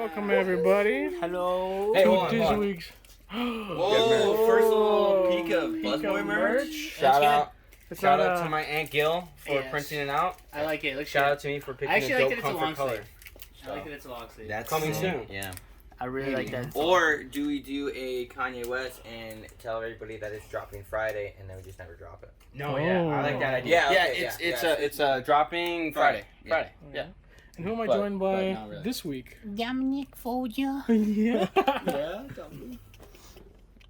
Welcome everybody. Hello. Hey, to this week's. Whoa! First little peek of BuzzBoy merch. Shout out To my Aunt Gil for printing it out. I like it. Looks Shout good. out to me for picking I actually a like dope that it's a long comfort color. sleeve. I like that it's a long sleeve. That's coming soon. Yeah. I really like that. Or do we do a Kanye West and tell everybody that it's dropping Friday and then we just never drop it? No, yeah, I like that idea. Yeah, Yeah, okay, it's dropping Friday. Friday. Yeah. And who am I But- joined by but not really. this week? Dominic Fogia. Yeah.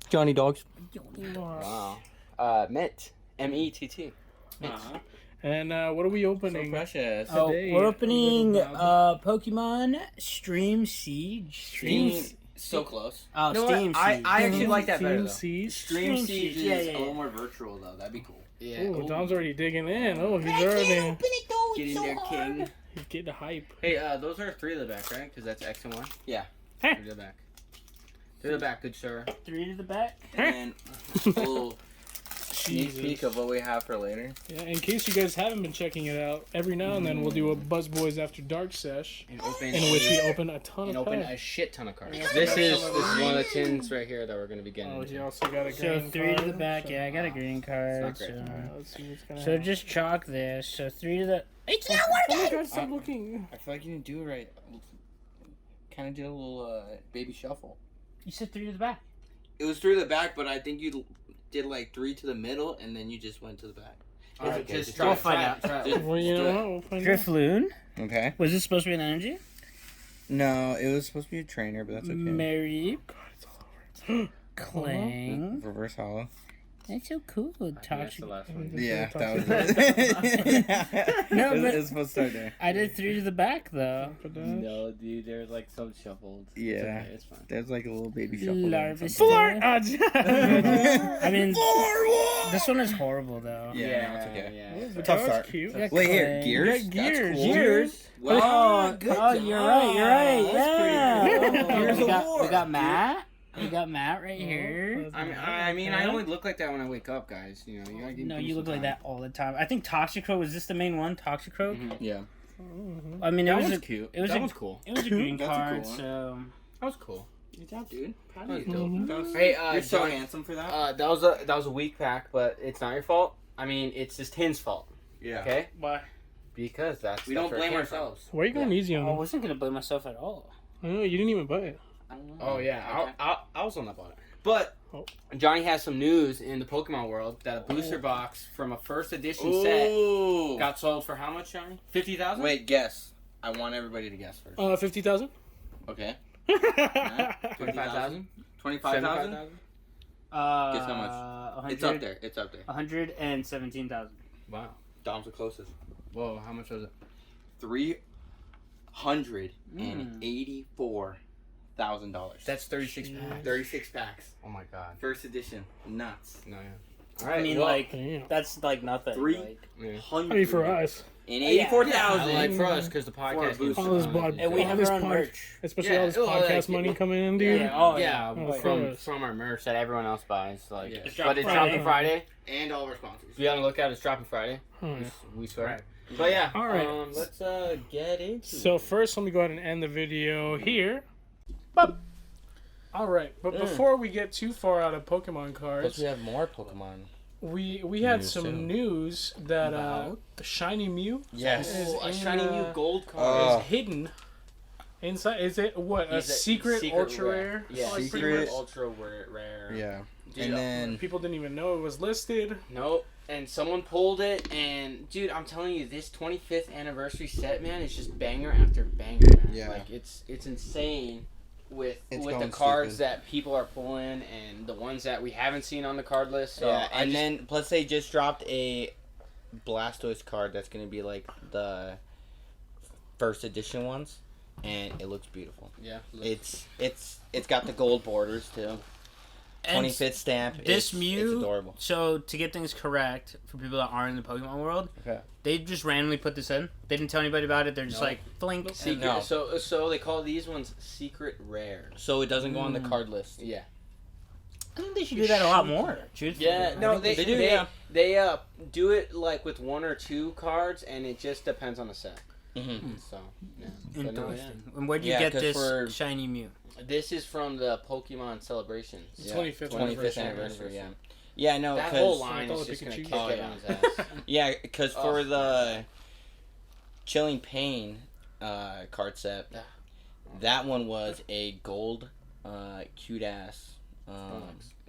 Johnny Dogs. Wow. Wow. Met. METT. And what are we opening? precious. Oh, Today, we're opening we Pokemon Stream Siege. Stream. So close. Oh, You know Steam what? Siege. I actually like that better Team though. Siege. Stream Stream Siege Siege, is yeah. a little more virtual though. That'd be cool. Yeah. Oh, Dom's already digging in. Oh, he's already Get in there, king. he's getting hype. Hey, those are 3 to the back, right? Because that's X and Y. Yeah. 3 to the back. 3 to the back, good sir. 3 to the back. And then a little sneak Jesus. peek of what we have for later. Yeah, in case you guys haven't been checking it out, every now and then we'll do a BuzzBoys After Dark sesh, And open in which we open a ton and of open packs. a shit ton of cards. Yeah. This is one of the tins right here that we're gonna be getting. Oh, into. he also got a So green 3 to the card, back. so- Yeah, I got a green card. It's not great. So, Alright, let's see what's gonna so happen. just chalk this. So 3 to the. It's not Oh my working. god, stop looking. I feel like you didn't do it right. Kind of did a little baby shuffle. You said 3 to the back. It was 3 to the back, but I think you did like 3 to the middle, and then you just went to the back. Alright, Okay, just just try we'll it, find try out. it, try it. Just- Well, you do know it. what? We'll find out. Drifloon. Okay. Was this supposed to be an energy? No, it was supposed to be a trainer, but that's okay. Mary. God, it's all over. Clang. Reverse hollow. That's so cool. I think that's Toxic. the last one. Yeah, that was it. No, it but- was supposed to start there. I did 3 to the back though. No, dude, there's like some shuffled. Yeah. It's okay, it's fine. There's like a little baby shuffle. there. Larvest. Flar- I mean, this one is horrible though. Yeah, no, it's okay. Yeah. The Tough dog's start. cute. Yeah, Wait, here, Clang. gears? You got gears. That's cool. Gears? Wow, Oh, good oh, you're right. You're right. job. Yeah. That's pretty cool. Gears we, of got, War. we got Matt. We got Matt right here. I mean, I only look like that when I wake up, guys. You know, you gotta give No, me you some look like time. that all the time. I think Toxicroak, was this the main one? Toxicroak? Mhm. Yeah. Mhm. I mean, it That was one's a, cute. it was that a- one's cool. it was a green That's a card, cool one. so That was cool. Good job, dude. That was Mhm. dope. was- Hey, You're so Johnny, handsome for that. that was a weak pack, but it's not your fault. I mean, it's this tin's fault. Yeah. Okay? why? Because that's We that's don't where it blame came from. ourselves. Why are you going easy on I them? wasn't gonna blame myself at all. Oh, you didn't even buy it. I don't know. Oh yeah, Okay. I was on up on it. But Oh. Johnny has some news in the Pokemon world that a booster box from a first edition set Ooh. got sold for how much, Johnny? 50,000. Wait, guess. I want everybody to guess first. 50,000? Okay. 25,000. 25,000? Guess Guess how much? It's up there. It's up there. 117,000. Wow. Dom's the closest. Whoa, how much was it? $384,000. That's 36 packs. 36 packs. Oh my god. First edition. Nuts. No, yeah. All right. I mean, well, like Damn. that's like nothing. Three. Like, yeah. I mean, for us. And Yeah, 84,000. Like for us, because the For a podcast. booster. All this bod- and we all have this our own pod- merch. Especially Yeah, all this well, podcast like, money coming in, dude. Yeah. Oh, yeah, Oh, from of course. our merch that everyone else buys, like, Yeah. It's but dropping it's dropping Friday. Friday. And all of our sponsors. Be on the lookout. It's dropping Friday. Oh, yeah. We swear. But yeah. All right. Let's get into. So first, let me go ahead and end the video here. Boop. All right, but before we get too far out of Pokemon cards, have more Pokemon. we had News some soon. news that About? the shiny Mew Yes. is a in, shiny new gold Oh. card. is hidden inside. Is it what a He's secret ultra rare? Yeah, Like, pretty secret much. ultra rare. Yeah. Dude, And then People didn't even know it was listed. Nope. And someone pulled it, and dude, I'm telling you, this 25th anniversary set, man, is just banger after banger, man. Yeah. Like it's insane with It's the going cards stupid. that people are pulling and the ones that we haven't seen on the card list. So yeah, I and just- then plus they just dropped a Blastoise card that's gonna be like the first edition ones, and it looks beautiful. yeah, It's got the gold borders too. And 25th stamp. this it's Mew- adorable. So to get things correct for people that aren't in the Pokemon world, Okay. they just randomly put this in. They didn't tell anybody about it. They're just No. like flink. secret. No. So they call these ones secret rare. So it doesn't go on the card list. Yeah. I think they should do that a lot more. Truthfully. Yeah, I no, think they do, They, yeah. they do it like with one or two cards, and it just depends on the set. So, yeah. But no, Interesting. And where'd you get this shiny Mew? This is from the Pokemon Celebrations. It's 25th anniversary. Yeah. Yeah, no, that whole line is just gonna kick everyone's ass. Yeah, because for the Chilling Pain card set, that one was a gold, cute ass.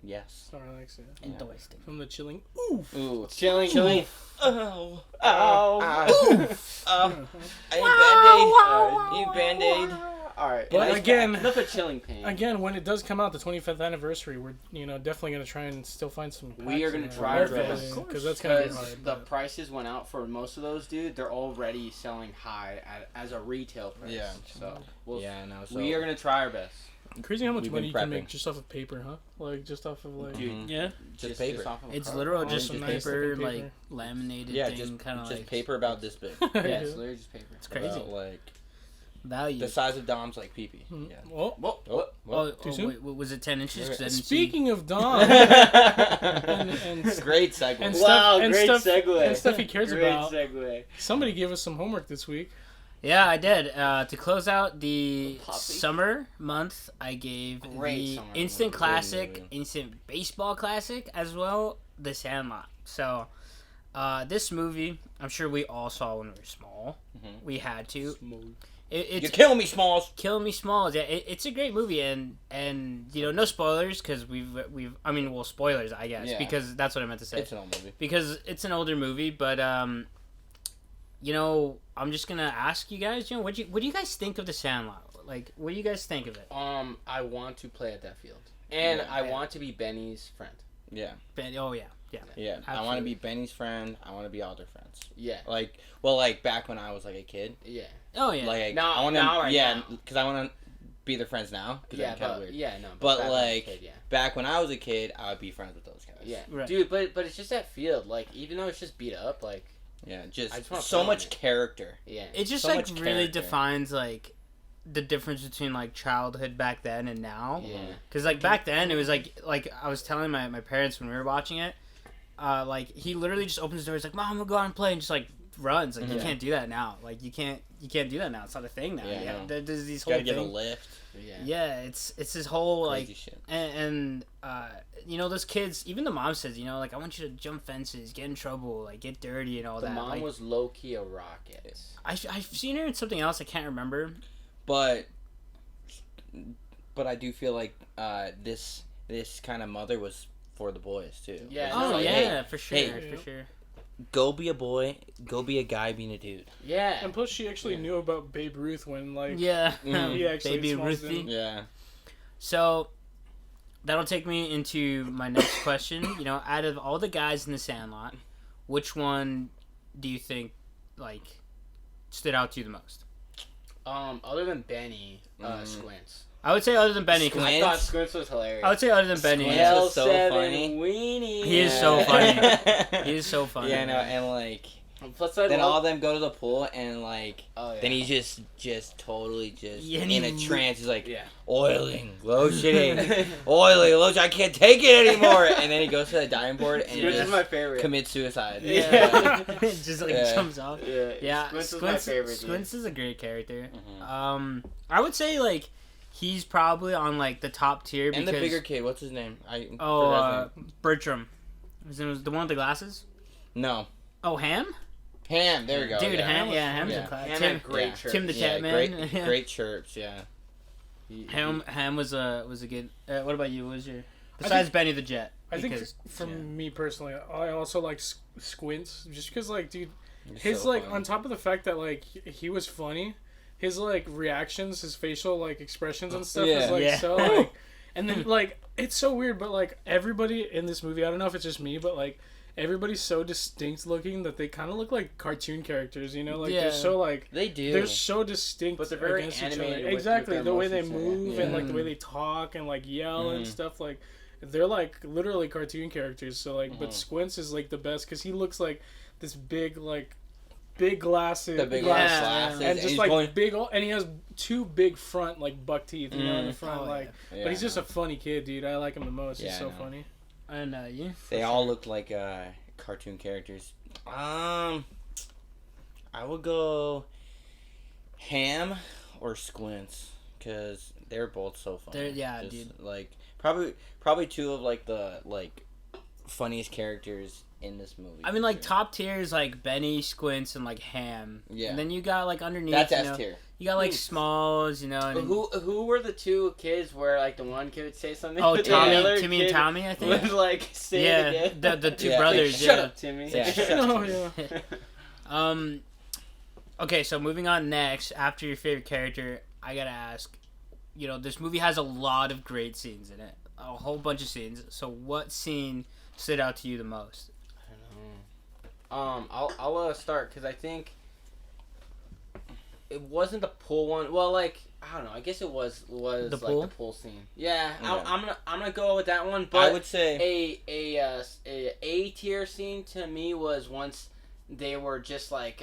Yes. Snorlax, yeah. Interesting. From the Chilling. Ooh, chilling. Oh. Oof. I need Band-Aid. Alright. But again, enough of Chilling Pain. Again, when it does come out, the 25th anniversary, we're definitely gonna try and still find some. We are gonna try our best because that's gonna be hard. The prices went out for most of those, dude. They're already selling high as a retail price. Yeah. So we are gonna try our best. Crazy how much money you can make just off of paper, huh? Like just off of like. Dude, yeah. Just paper. Off of It's literal just nice paper, paper, like laminated thing, kind of just like paper about this big. Yeah, it's literally just paper. It's crazy. About, like value. the size of Dom's like pee-pee. Yeah. Too soon? Wait, was it 10 inches? 'Cause I didn't Speaking of Dom, Great segue. and Great segue. And stuff he cares about. Segue. Somebody gave us some homework this week. Yeah, I did. To close out the Poppy. summer month, I gave the summer instant movie. classic, instant baseball classic, as well, The Sandlot. So, this movie, I'm sure we all saw when we were small. Mm-hmm. We had to. It's You're killing me, Smalls. Killing Me Smalls. Yeah, it's a great movie, and no spoilers because spoilers, I guess, because that's what I meant to say. It's an old movie. Because it's an older movie, but I'm just gonna ask you guys, what do you guys think of The Sandlot? Like, what do you guys think of it? I want to play at that field, and I want to be Benny's friend. Yeah. Oh yeah. Yeah. Absolutely. I want to be Benny's friend. I want to be all their friends. Yeah. Like back when I was like a kid. Yeah. Oh yeah. Like Now- I want to. now right Yeah, now. because I want to be their friends now. Yeah, Kinda weird. But But back when I was a like kid, yeah. back when I was a kid, I would be friends with those guys. Yeah, Right. dude, but it's just that field. Like, even though it's just beat up, like, Yeah. I Just just wanna so play on much it. character. yeah, It just so like much really character. defines like the difference between like childhood back then and now. yeah, Because like back then it was like I was telling my parents when we were watching it, like he literally just opens the door. He's like, "Mom, we'll go out and play," and just like runs. Like you Yeah. can't do that now. Like you can't do that now. It's not a thing now. Yeah, Yeah, no. there's these Gotta whole get a thing. lift. yeah. Yeah, it's this whole like Crazy shit. and those kids. Even the mom says, like I want you to jump fences, get in trouble, like get dirty and all The that. mom Like, was low key a rocket. I've seen her in something else. I can't remember. But I do feel like this kind of mother was for the boys too. Yeah. Oh like, yeah, for sure, hey. for sure. Go be a boy. Go be a guy being a dude. Yeah. And plus, she actually knew about Babe Ruth when Yeah, he actually baby smalls Ruthie. in. Yeah. So that'll take me into my next question. Out of all the guys in the Sandlot, which one do you think like stood out to you the most? Other than Benny, Squints. I would say other than Benny. 'Cause I thought Squints was hilarious. I would say other than Benny. Squints Yeah. was so funny. Weenie. He is so funny. He is so funny. Yeah, no, and like Plus, I then love- all of them go to the pool and like Oh, yeah. then he's just totally just Yeah, and in a he- trance. He's like Yeah. oiling, lotioning, oiling, lotion. I can't take it anymore. And then he goes to the diving board and Squints is just my favorite. commits suicide. Yeah. Just like Yeah. jumps off. Yeah, Squints is my favorite. dude. Squints is a great character. Mhm. I would say like he's probably on like the top tier And because the bigger kid, what's his name? I oh forgot his name. Bertram. His name was the one with the glasses. No, Oh, Ham. Ham. There we go. Dude, yeah. Ham. Yeah, Ham's Yeah. a class. Ham Tim, had great yeah. chirps. Tim the Yeah, Cat Man. great, Yeah. great chirps. Yeah. Ham was a good. What about you? What was your besides Benny the Jet? I think Because- for me personally, I also like Squints just because, like, dude, He's his so like funny. on top of the fact that like he was funny, his like reactions, his facial like expressions and stuff is Yeah. like Yeah. so like, and then like it's so weird, but like everybody in this movie, I don't know if it's just me, but like everybody's so distinct looking that they kind of look like cartoon characters, like Yeah. they're so like They do. they're so distinct, But they're very against each other. animated with Exactly, their the way they motions, yeah. move and like the Yeah. way they talk and like yell and Mhm. stuff, like they're like literally cartoon characters. So like, but Mhm. Squints is like the best because he looks like this big glasses, the big Yeah. glasses, and just he's like going, big, and he has two big front like buck teeth, in the Mm. front, Oh, like. yeah, But he's just a funny kid, dude. I like him the most. Yeah, He's I so know. funny. And you. They all look like cartoon characters. I would go. Ham or Squints, because they're both so funny. Dude. Like probably two of like the funniest characters in this movie. I mean, like top tier is like Benny, Squints, and like Ham. Yeah. And then you got like underneath. That's S tier. You got like Smalls, And Who were the two kids where like the one kid would say something? Oh, but the Timmy other and Tommy, I think. would like say it again. the two Yeah. brothers. Shut up, Timmy. Yeah. Oh yeah. Okay, so moving on next, after your favorite character, I gotta ask, this movie has a lot of great scenes in it. A whole bunch of scenes. So what scene stood out to you the most? I don't know. I'll start, because I think it wasn't the pool one. Well, like, I don't know. I guess it was the like pool? the pool scene. Yeah, Yeah. I'm gonna go with that one. But I would say a tier scene to me was once they were just like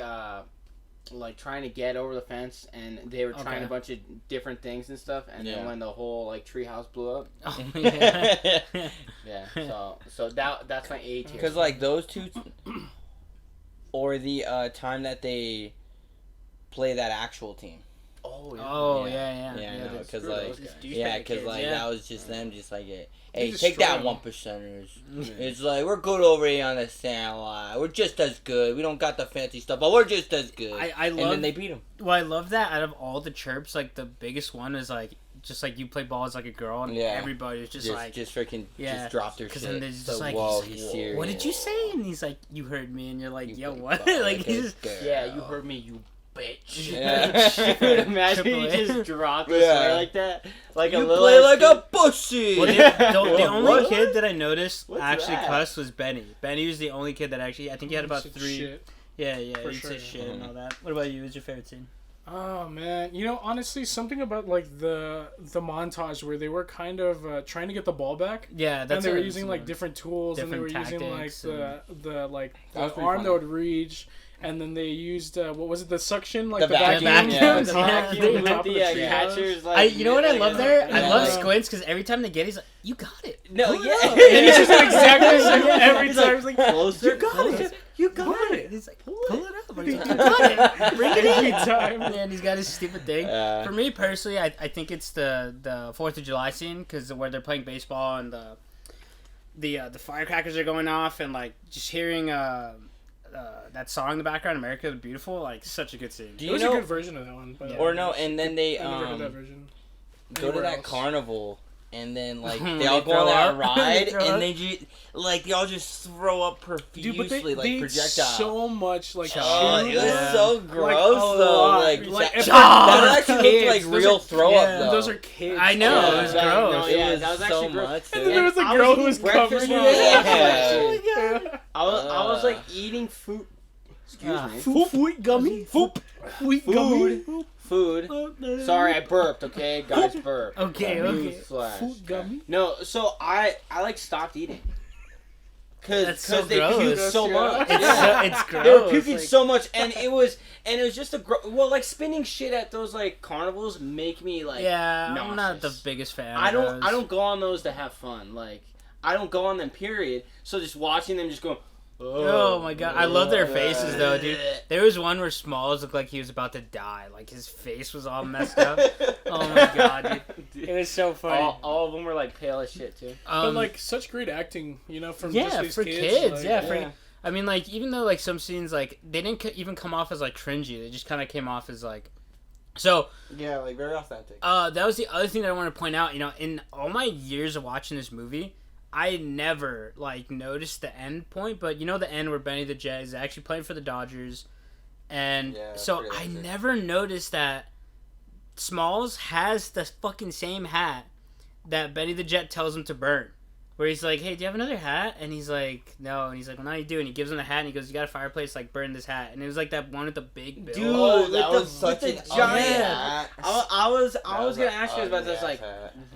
trying to get over the fence, and they were trying a bunch of different things and stuff, and then when the whole like treehouse blew up. Oh, yeah. Yeah. So that's my A tier. because like those two, or the time that they play that actual team. Oh yeah. Yeah. Because screw like those guys. that was just them, just like hey, just take that strong. 1%ers. It's like we're good over here on the Sandlot. We're just as good. We don't got the fancy stuff, but we're just as good. I and love. then they beat them. Well, I love that. Out of all the chirps, like the biggest one is like just like you play ball as like a girl, and everybody's just like freaking just drop their shit. Then there's just so, like, whoa, he's he's like, serious. what did you say? And he's like, you heard me, and you're like, You yo, big what? ball, like like he's a just, girl. Yeah, you heard me, you bitch. Yeah. Dude, imagine Triple he A. just dropped a Yeah. swear like that. Like You a little play ass like kid. a pussy. well, the only What? kid that I noticed What's actually that? cussed was Benny. Benny was the only kid that actually, I think he had about Shit, 3. shit. Yeah, For he'd say sure. shit and all that. What about you? What's your favorite scene? Oh man, honestly, something about like the montage where they were kind of trying to get the ball back, Yeah, and that's they were it. using like different tools, and they were Different using like tactics the like That was the pretty arm funny. that would reach, and then they used what was it, the suction, like The the vacuum, vacuum, yeah. the Yeah. vacuum with on top of the treehouse. catchers. Like, You know what I love there? I Yeah. love Squints because every time they get, he's like, "You got it." No, Pull it yeah. up." And he's just exactly the same every He's time. like, He's like, closer, You got closer. it. You got it. He's like, pull it up. He's like, you got it. Bring it every in. time. And he's got his stupid thing. For me personally, I think it's the 4th of July scene because where they're playing baseball and the firecrackers are going off and like just hearing that song in the background, "America the Beautiful," like such a good scene. Do It you was know? a good version of that one. But Or no, and then they I never heard that version. go to Anywhere that else. carnival, and then like They they all go throw on that up. ride, They throw and up. they they all just throw up profusely, Dude, but they like ate projectile. so much like Oh, chew. it was Yeah. so gross a though. lot. Like, Like, that, if that actually kids, looked like those real are- throw yeah, up though. Those are kids. I know, Yeah, it was that- gross. no, It yeah, was that was so actually gross. much. And then there was a I girl was who was eating covered breakfast in with it. my Yeah. Yeah. I was like eating food. Excuse me. Food gummy. Food gummy. Food. Sorry, I burped. Okay, guys, burp. Okay. Newsflash. Food gummy. No, so I like stopped eating. That's so Cause they gross. puked so much. It's They were gross. puking Like, so much, and it was just a well, like spinning shit at those like carnivals make me like yeah, I'm not the nauseous. biggest fan. I of those. don't go on those to have fun. Like I don't go on them. Period. So just watching them just go. Oh my god, I love their faces though, dude. There was one where Smalls looked like he was about to die. Like his face was all messed up. Oh my god, dude. It was so funny. All of them were like pale as shit too. But like such great acting, from yeah, just these for kids. kids, like, I mean, like even though like some scenes like they didn't even come off as like cringy, they just kind of came off as like. So Yeah, like very authentic. that was the other thing that I want to point out. In all my years of watching this movie, I never like noticed the end point, but the end where Benny the Jet is actually playing for the Dodgers, and Yeah, that's so pretty I epic. never noticed that Smalls has the fucking same hat that Benny the Jet tells him to burn. Where he's like, "Hey, do you have another hat?" And he's like, "No." And he's like, "Well, now you do." And he gives him the hat, and he goes, "You got a fireplace? Like, burn this hat." And it was like that one with the big bill. Dude, Oh, that with was the such giant. an ugly hat. I was gonna ask you about this. Like,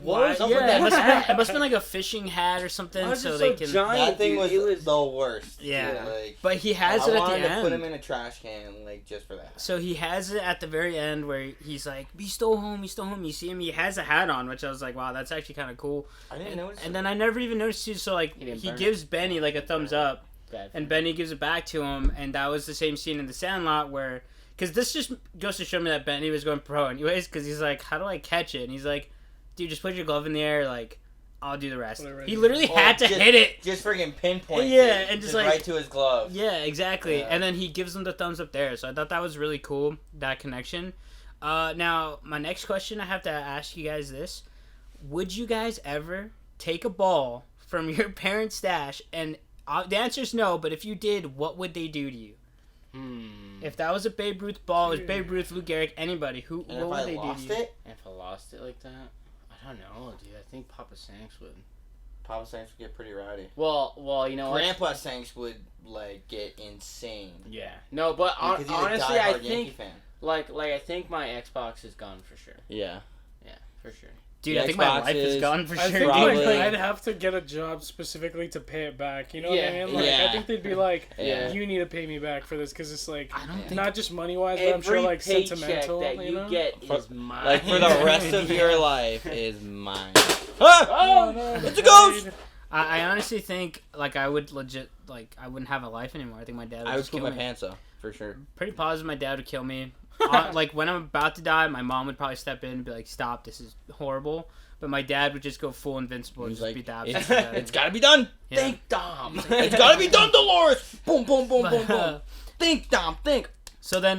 what was up yeah, with that it must, hat? it must have been like a fishing hat or something, Why was so it they so can. giant? That thing Dude, was, it the worst. Yeah. Like, But he has I it at wanted the to end. put him in a trash can, like just for that. So he has it at the very end where he's like, "He's still home. He's still home." You see him. He has a hat on, which I was like, "Wow, that's actually kind of cool." I didn't notice. And then I never even noticed too. So like He didn't he burn gives Benny like a thumbs up, Bad. and Benny gives it back to him, and that was the same scene in the Sandlot where because this just goes to show me that Benny was going pro anyways, because he's like, how do I catch it? And he's like, dude, just put your glove in the air, like, I'll do the rest. He literally had to hit it. Just freaking pinpoint it. And just like... right to his glove. Yeah, exactly. Yeah. And then he gives him the thumbs up there. So I thought that was really cool, that connection. Now, my next question, I have to ask you guys this. Would you guys ever take a ball from your parents' stash? And the answer is no, but if you did, what would they do to you? If that was a Babe Ruth ball, it was Babe Ruth, Lou Gehrig, anybody, what would they do to you? If I lost it like that? I don't know, dude. I think Papa Sanks would. Papa Sanks would get pretty rowdy. Well, you know Grandpa Sanks would, like, get insane. Yeah. No, but honestly, I think, I think my Xbox is gone for sure. Yeah. Yeah, for sure. Dude, I think my life is gone for sure. I think I'd have to get a job specifically to pay it back. You know what I mean? Like, I think they'd be like, you need to pay me back for this because it's like, not just money-wise, but I'm sure like sentimental. That you get is mine. Like for the rest of your life is mine. Oh, no, it's a ghost! I honestly think like I would legit like I wouldn't have a life anymore. I think my dad would just kill me. I would put my pants up for sure. Pretty positive my dad would kill me. Like when I'm about to die, my mom would probably step in and be like, "Stop! This is horrible." But my dad would just go full Invincible and just like, beat the absolute It's gotta be done. Yeah. Think, Dom. It's gotta be done, Dolores. Boom, boom, boom, boom, boom. Think, Dom. Think. So then,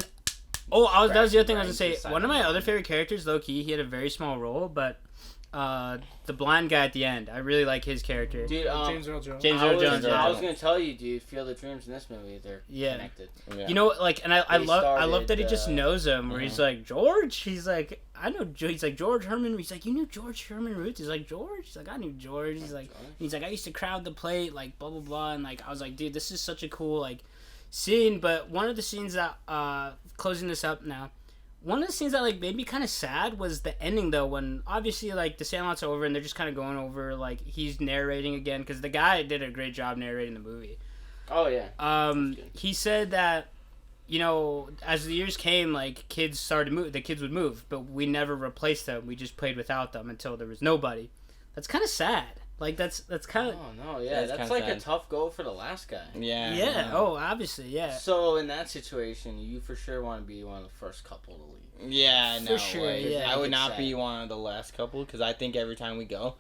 that was the other thing I was gonna say. One of my other favorite characters, low key, he had a very small role, but the blind guy at the end, I really like his character. Dude, James Earl Jones. I was gonna tell you, dude. Field of Dreams in this movie, they're connected. Yeah. You know, like, and I love that he just knows him. Where he's like, George. He's like, I know. He's like George Herman. He's like, you knew George Herman Roots. He's like, George. He's like, I knew George. He's like, I used to crowd the plate, like blah blah blah. And like, I was like, dude, this is such a cool like scene. But one of the scenes that closing this up now. One of the scenes that like made me kind of sad was the ending though, when obviously like the Sandlot's over and they're just kind of going over like he's narrating again because the guy did a great job narrating the movie. Oh yeah. He said that, you know, as the years came, like kids started to move. The kids would move, but we never replaced them. We just played without them until there was nobody. That's kind of sad. Like that's kind of. Oh no, yeah, that's like sad. A tough go for the last guy. Yeah. Yeah. Oh, obviously, yeah. So in that situation, you for sure want to be one of the first couple to leave. Yeah, no. For sure, way. yeah. I would not be one of the last couple because I think every time we go,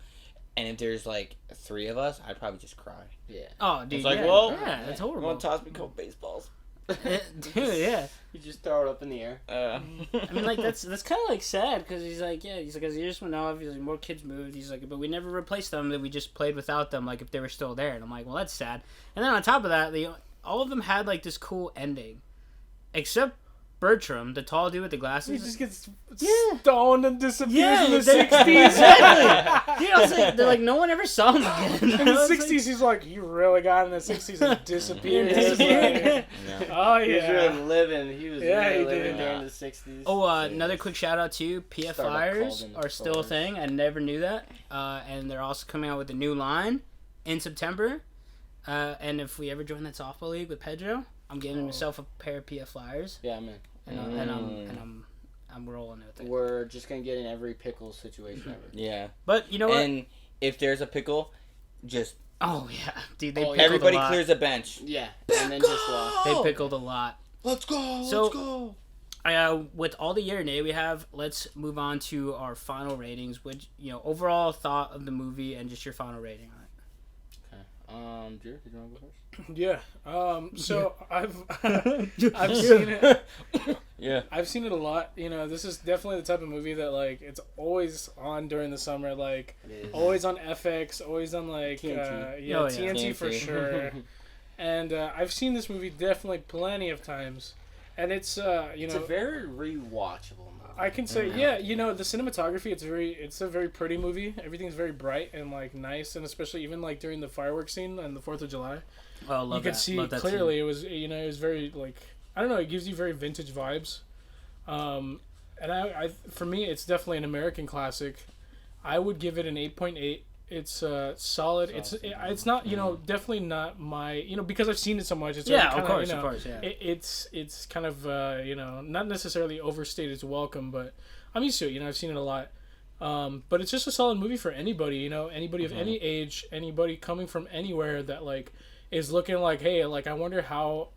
and if there's like 3 of us, I'd probably just cry. Yeah. Oh, dude. It's like, well, yeah, that's horrible. You want to toss me cold baseballs? Dude, yeah. You just throw it up in the air. I mean, like that's kind of like sad because he's like, as the years went off, he's like, more kids moved. He's like, but we never replaced them. That we just played without them, like if they were still there. And I'm like, well, that's sad. And then on top of that, all of them had like this cool ending, except Bertram, the tall dude with the glasses. He just gets stoned and disappears in the 60s. Exactly. I was like, they're like, no one ever saw him again. In the 60s, he's like, he really got in the 60s and disappeared. Oh, yeah. He was really living. He was really living during the 60s. Oh, another quick shout out to PF Flyers are still a thing. I never knew that. And they're also coming out with a new line in September. And if we ever join that softball league with Pedro, I'm getting myself a pair of PF Flyers. Yeah, man. And I'm rolling with it. We're just gonna get in every pickle situation ever. Yeah. But you know what? And if there's a pickle, just dude, everybody clears a bench. Yeah, and then just walk. They pickled a lot. Let's go. Let's go. With all the year and day we have, let's move on to our final ratings. Which overall thought of the movie and just your final rating on it. Okay. Jared, did you want to go first? Yeah. So I've seen it. Yeah. I've seen it a lot. This is definitely the type of movie that like it's always on during the summer. Like always on FX, always on like TNT. TNT for sure. And I've seen this movie definitely plenty of times, and it's it's a very rewatchable movie. I can say the cinematography it's a very pretty movie. Everything's very bright and like nice, and especially even like during the fireworks scene on the 4th of July. Oh, I love you could see clearly it was it was very like I don't know, it gives you very vintage vibes. And I for me it's definitely an American classic. I would give it an 8.8. It's solid. It's not definitely not my because I've seen it so much. It's of course. Yeah. It's kind of not necessarily overstated its welcome, but I'm used to it. I've seen it a lot. But it's just a solid movie for anybody. Anybody of any age, anybody coming from anywhere that like is looking like, hey, like I wonder how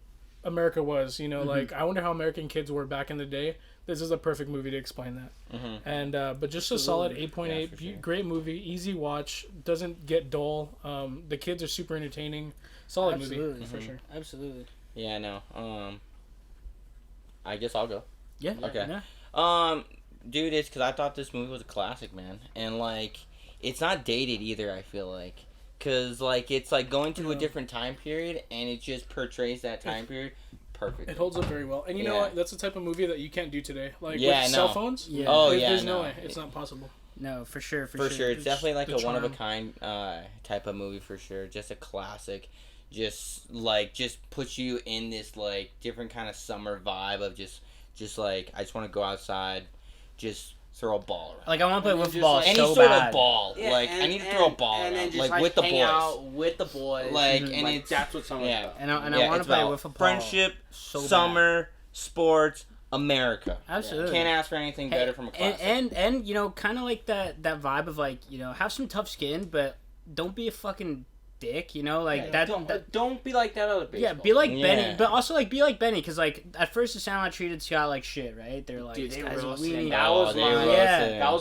America was. You know, like I wonder how American kids were back in the day. This is a perfect movie to explain that. And but just a solid 8.8. Yeah, sure. Great movie, easy watch, doesn't get dull. The kids are super entertaining. Solid movie for sure. Absolutely. Yeah, no. I guess I'll go. Yeah. Okay. Yeah. Dude, it's because I thought this movie was a classic, man, and like, it's not dated either. I feel like, cause like it's like going to a different time period, and it just portrays that time period perfectly. It holds up very well, and you know what? That's the type of movie that you can't do today. Like with cell phones. Yeah. Oh There's no way. It's not possible. No, for sure. For sure. It's definitely like a one of a kind type of movie for sure. Just a classic. Just puts you in this like different kind of summer vibe of just like I just want to go outside, just throw a ball around. Like I want to play wiffle ball any so sort bad. of ball. Yeah, like I need to throw a ball around, just, like with the hang boys. out with the boys. Like and like, it's that's what summer's about. And I want to play wiffle ball. Friendship, so summer, sports, America. Absolutely. Can't ask for anything better from a classic. And you know, kind of like that vibe of like, you know, have some tough skin, but don't be a fucking dick, you know, like don't be like that other baseball. Yeah, be like Benny, but also like be like Benny, because like at first the Sandlot treated Scott like shit, right? They're like, dude, they roasted him. That was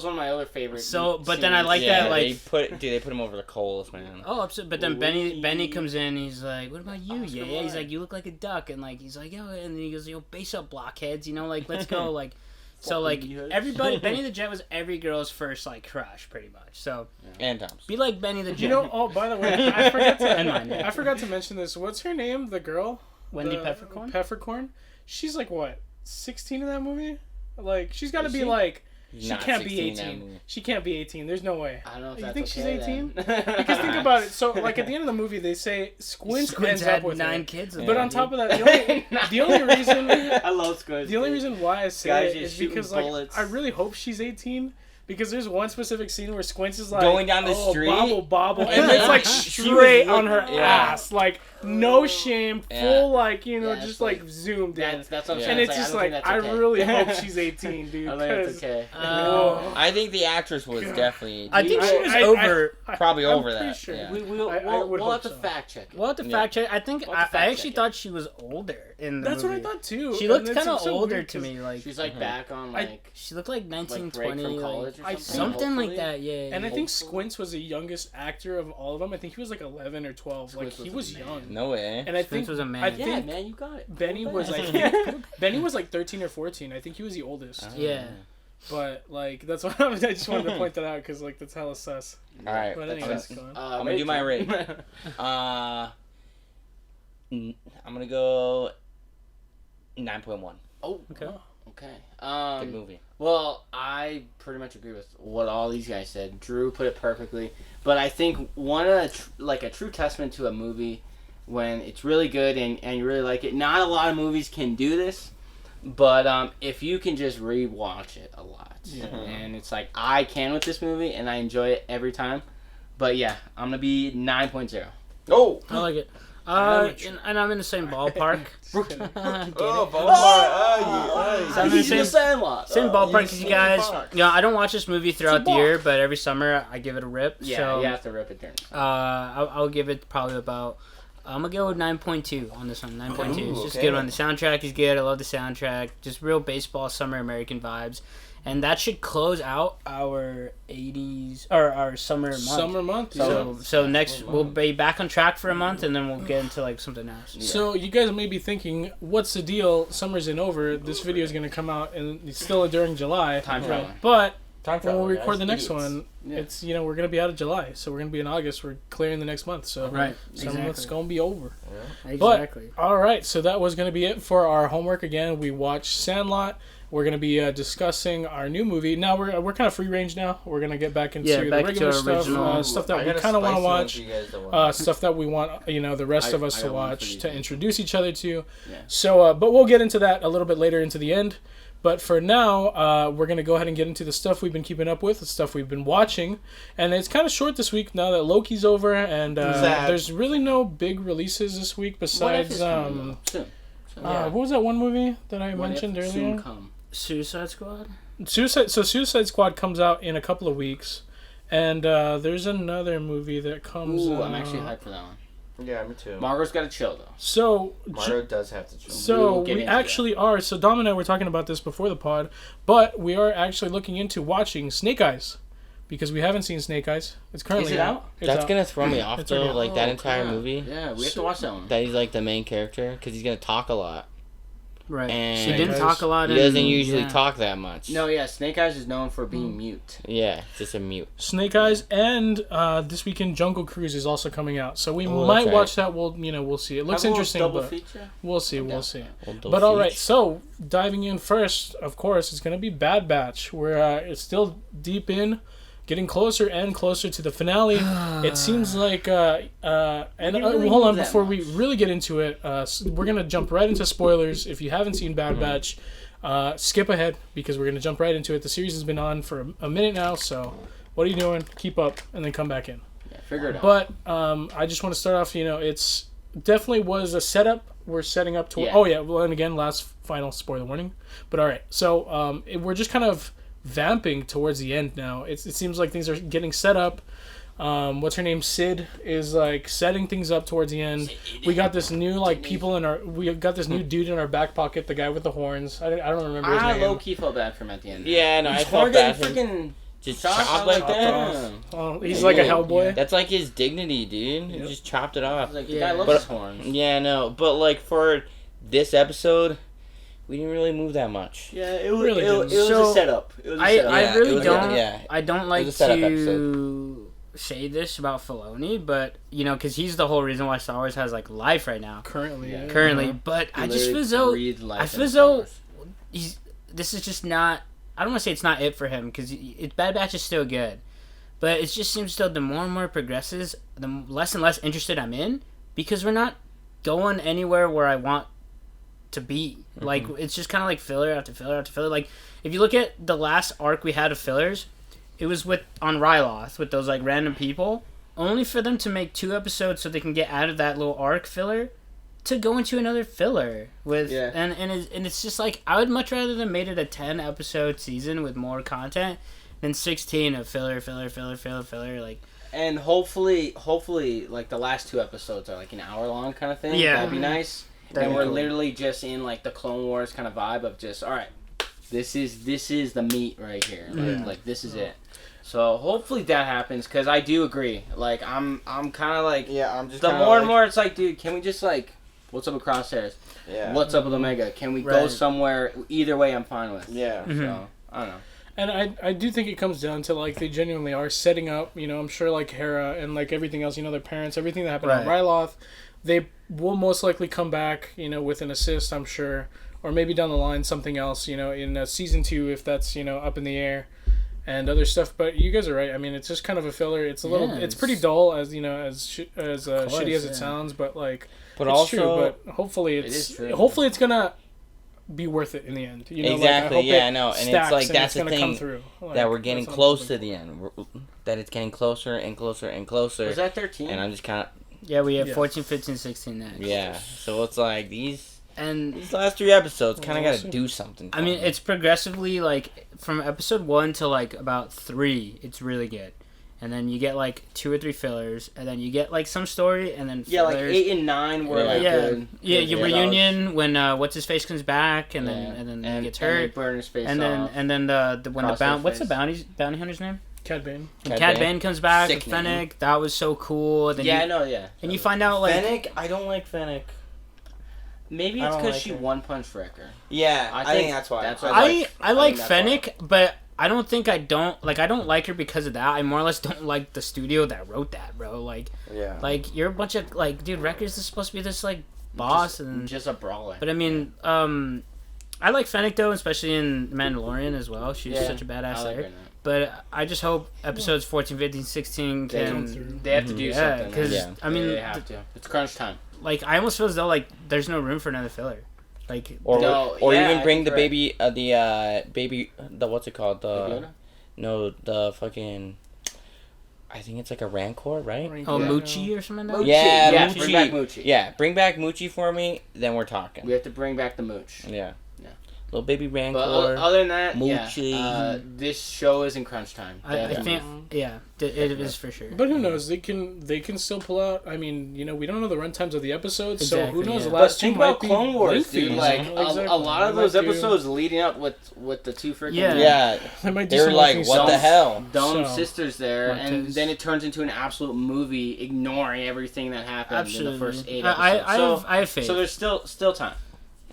one of my other favorites. So, but then I like that like they put him over the coals, man. Oh, but then Benny comes in, he's like, what about you? Yeah, he's like, you look like a duck, and like he's like, yo, and he goes, yo, base up, blockheads, you know, like let's go, like. So like everybody, Benny the Jet was every girl's first like crush, pretty much. So and Tom's. Be like Benny the Jet. You know, oh by the way, I forgot to mention this. What's her name? The girl, Wendy Peppercorn. Peppercorn. She's like what, 16 in that movie? Like she's got to be like. She can't be 18. She can't be 18. There's no way. I don't know if you that's think she's 18? Then. Because think about it. So, like at the end of the movie, they say Squints ends had up with 9 kids. But on top of that, the only reason I love Squints. The only reason why I say it is because like I really hope she's 18. Because there's one specific scene where Squints is like going down the street, bobble, and it's like straight on her ass, like no shame, full like just like zoomed in. That's what I'm saying. And it's just like I really hope she's 18, dude. I think it's okay. I think the actress was definitely. I think she was over. Probably over I'm that. sure. Yeah. We'll have to fact check it. We'll have to fact check. I think I actually thought she was older in the That's movie. what I thought too. She looked kind of older to me. Like she's like back on like. She looked like 1920, from college or something like that. Yeah. And I think Squints was the youngest actor of all of them. I think he was like 11 or 12. Like he was young. No way. And I Squints think was a man. I think man, you got it. Benny was like Benny was like 13 or 14. I think he was the oldest. Yeah. But like that's what I just wanted to point that out because like that's hella sus. All right. But anyways, I'm gonna do my rate. I'm gonna go 9.1. Oh, okay. Okay. Good movie. Well, I pretty much agree with what all these guys said. Drew put it perfectly. But I think one of a true testament to a movie when it's really good and you really like it. Not a lot of movies can do this, but if you can just rewatch it a lot, and it's like I can with this movie and I enjoy it every time. But yeah, I'm gonna be 9.0. Oh, I like it. And I'm in the same ballpark. I'm in the same ballpark as you guys. I don't watch this movie throughout the year, but every summer I give it a rip. Yeah, so, you have to rip it during. I'll give it probably about. I'm gonna go with 9.2 on this one. 9.2. It's just a good one. The soundtrack is good. I love the soundtrack. Just real baseball, summer American vibes. And that should close out our 80s or our summer month. So next we'll be back on track for a month, and then we'll get into like something else. Yeah. So you guys may be thinking, what's the deal? Summer's in over. This video is gonna come out and it's still during July. Time travel. But when we record the next one, it's we're gonna be out of July, so we're gonna be in August. We're clearing the next month, so summer month's gonna be over. Yeah. Exactly. But all right, so that was gonna be it for our homework. Again, we watched Sandlot. We're going to be discussing our new movie. Now, we're kind of free range now. We're going to get back into the regular stuff. Stuff that we kind of want to watch. Stuff that we want, the rest of us to watch, to introduce each other to. Yeah. So, but we'll get into that a little bit later into the end. But for now, we're going to go ahead and get into the stuff we've been keeping up with, the stuff we've been watching. And it's kind of short this week now that Loki's over. And there's really no big releases this week besides... what was that one movie that I mentioned earlier? Suicide Squad? Suicide Squad comes out in a couple of weeks, and there's another movie that comes. I'm actually hyped for that one. Yeah, me too. Margot's got to chill though. So Margot does have to chill. So we actually are. So Dom and I were talking about this before the pod, but we are actually looking into watching Snake Eyes because we haven't seen Snake Eyes. It's currently out. That's gonna throw me off though. Like that entire movie. Yeah, we have to watch that one. That he's like the main character because he's gonna talk a lot. Right. And he didn't talk a lot. He doesn't usually talk that much. No, yeah. Snake Eyes is known for being mute. Yeah, just a mute. Snake Eyes, and this weekend Jungle Cruise is also coming out, so we might watch that. We'll see. It looks interesting, but we'll see. But all right, so diving in first, of course, it's gonna be Bad Batch. It's still deep in. Getting closer and closer to the finale. It seems like, hold on, before we really get into it, we're going to jump right into spoilers. If you haven't seen Bad Batch, skip ahead because we're going to jump right into it. The series has been on for a minute now, so what are you doing? Keep up and then come back in. Yeah, figure it out. But I just want to start off, it's definitely was a setup. We're setting up to... Yeah. Oh, yeah, well, and again, last final spoiler warning. But all right, so we're just kind of vamping towards the end now. It seems like things are getting set up. What's her name? Sid is like setting things up towards the end. We got this new we got this new dude in our back pocket, the guy with the horns. I don't remember his name. I low-key felt bad for him at the end. Yeah, no, I felt bad for him. Just chopped like that. Oh, he's like a Hellboy. Yeah. That's like his dignity, dude. He just chopped it off. Like, the guy loves his horns. Yeah, no, but like for this episode, we didn't really move that much. Yeah, it was a setup. I don't like to say this about Filoni, but because he's the whole reason why Star Wars has like life right now. Currently, but I just feel as though this is just not. I don't want to say it's not it for him because Bad Batch is still good, but it just seems though the more and more it progresses, the less and less interested I'm in because we're not going anywhere where I want to be. Like it's just kind of like filler after filler after filler. Like if you look at the last arc we had of fillers, it was on Ryloth with those like random people, only for them to make 2 episodes so they can get out of that little arc filler to go into another filler with and it's just like I would much rather than made it a 10 episode season with more content than 16 of filler like. And hopefully like the last 2 episodes are like an hour long kind of thing. Yeah, that'd be nice. And we're literally just in like the Clone Wars kind of vibe of just all right, this is the meat right here. Like this is it. So hopefully that happens because I do agree. Like I'm kind of like I'm just the more and more it's like, dude, can we just like what's up with Crosshairs? Yeah. What's up with Omega? Can we go somewhere? Either way, I'm fine with. Yeah. So I don't know. And I do think it comes down to like they genuinely are setting up. I'm sure like Hera and like everything else. Their parents, everything that happened on Ryloth. They will most likely come back, with an assist, I'm sure, or maybe down the line something else, in season 2 if that's up in the air, and other stuff. But you guys are right. I mean, it's just kind of a filler. It's a little, it's pretty dull as shitty as it sounds, but like, but it's also true. But hopefully it's gonna be worth it in the end. Exactly. Like, I know, and it's like that's the thing that we're getting close to the end. That it's getting closer and closer and closer. Was that 13? And I'm just kind of. Yeah, we have 14, 15, 16 next. Yeah, so it's like these last 3 episodes kind of got to do something. I mean, it's progressively like from episode 1 to like about 3, it's really good, and then you get like 2 or 3 fillers, and then you get like some story, and then fillers. Like 8 and 9 were like good. Yeah, your reunion when what's his face comes back, and then he gets hurt, and burn his face off. And then when what's the bounty hunter's name? Cad Bane. Cad Bane comes back with Fennec. That was so cool. Then I know, And you find out, like... Fennec? I don't like Fennec. Maybe it's because she one-punch Wrecker. Yeah, I think that's why. I like Fennec, but I don't think I don't like her because of that. I more or less don't like the studio that wrote that, bro. Like, like, you're a bunch of, like, dude, Wrecker's supposed to be this, like, boss. Just a brawler. But, I mean, I like Fennec, though, especially in Mandalorian as as well. She's such a badass there. But I just hope episodes 14, 15, 16 can... They have to do something. Because, I mean... They have to. It's crunch time. Like, I almost feel as though, like, there's no room for another filler. Like... Or even bring the baby... what's it called? The fucking... I think it's like a Rancor, right? Oh, Moochie or something like that? Yeah, Moochie. Bring back Moochie. Yeah, bring back Moochie for me, then we're talking. We have to bring back the Mooch. Yeah. Little baby Rancor. But other than that, Moochie. yeah, this show is in crunch time. I think, yeah, it is for sure. But who knows? They can still pull out. I mean, we don't know the runtimes of the episodes, exactly, so who knows? Yeah. The last but think two might about be Clone Wars, lengthy, dude. Like exactly. a lot of those episodes leading up with the two freaking They might do they were some like, lengthy what stuff. the hell? dumb So, sisters there, and Martez. then it turns into an absolute movie, ignoring everything that happened Absolutely. in the first 8 episodes. I have faith. So there's still time.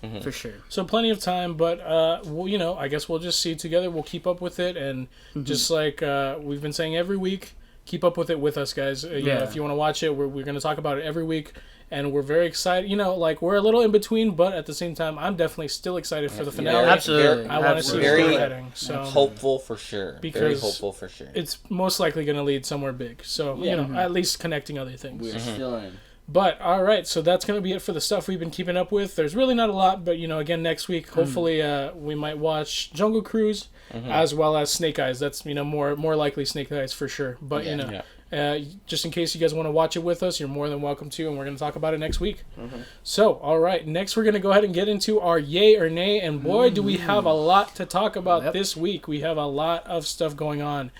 Mm-hmm. For sure. So plenty of time, but well, I guess we'll just see it together. We'll keep up with it, and just like we've been saying every week, keep up with it with us, guys. You know, if you want to watch it, we're going to talk about it every week, and we're very excited. Like we're a little in between, but at the same time, I'm definitely still excited for the finale. Absolutely. I want to see where we're heading. So hopeful for sure. Because very hopeful for sure. it's most likely going to lead somewhere big. So at least connecting other things. We're still in. But all right, so that's going to be it for the stuff we've been keeping up with. There's really not a lot, but again, next week hopefully we might watch Jungle Cruise as well as Snake Eyes. That's more likely Snake Eyes for sure. But just in case you guys want to watch it with us, you're more than welcome to, and we're going to talk about it next week. So all right, next we're going to go ahead and get into our yay or nay, and boy, do we have a lot to talk about this week. We have a lot of stuff going on,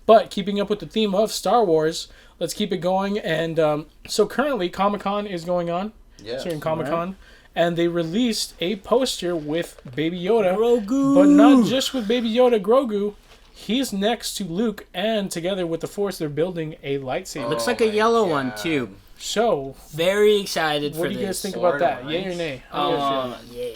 but keeping up with the theme of Star Wars. Let's keep it going. And so currently Comic-Con is going on. Yeah. So in Comic-Con. And they released a poster with Baby Yoda. Grogu. But not just with Baby Yoda, Grogu. He's next to Luke. And together with the Force, they're building a lightsaber. Looks like a yellow one, too. So, very excited for this. What do you guys think about that? Yay or nay?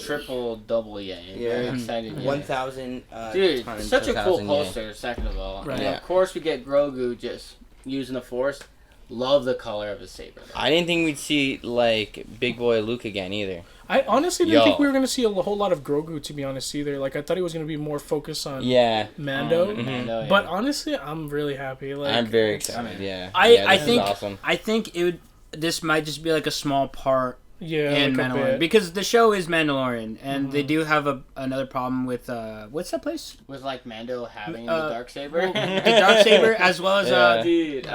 Triple, double yay. Very excited. 1,000 Dude, such a cool 2,000 poster, second of all. Right. And of course we get Grogu just using the Force. Love the color of his saber. I didn't think we'd see like Big Boy Luke again either. I honestly didn't think we were going to see a whole lot of Grogu, to be honest, either. Like, I thought he was going to be more focused on Mando. Mando, But honestly, I'm really happy. Like, I'm very excited, I this think is awesome. I think this might just be like a small part in like Mandalorian, because the show is Mandalorian, and they do have another problem with what's that place? With like Mando having the Darksaber. The Darksaber, as well as dude,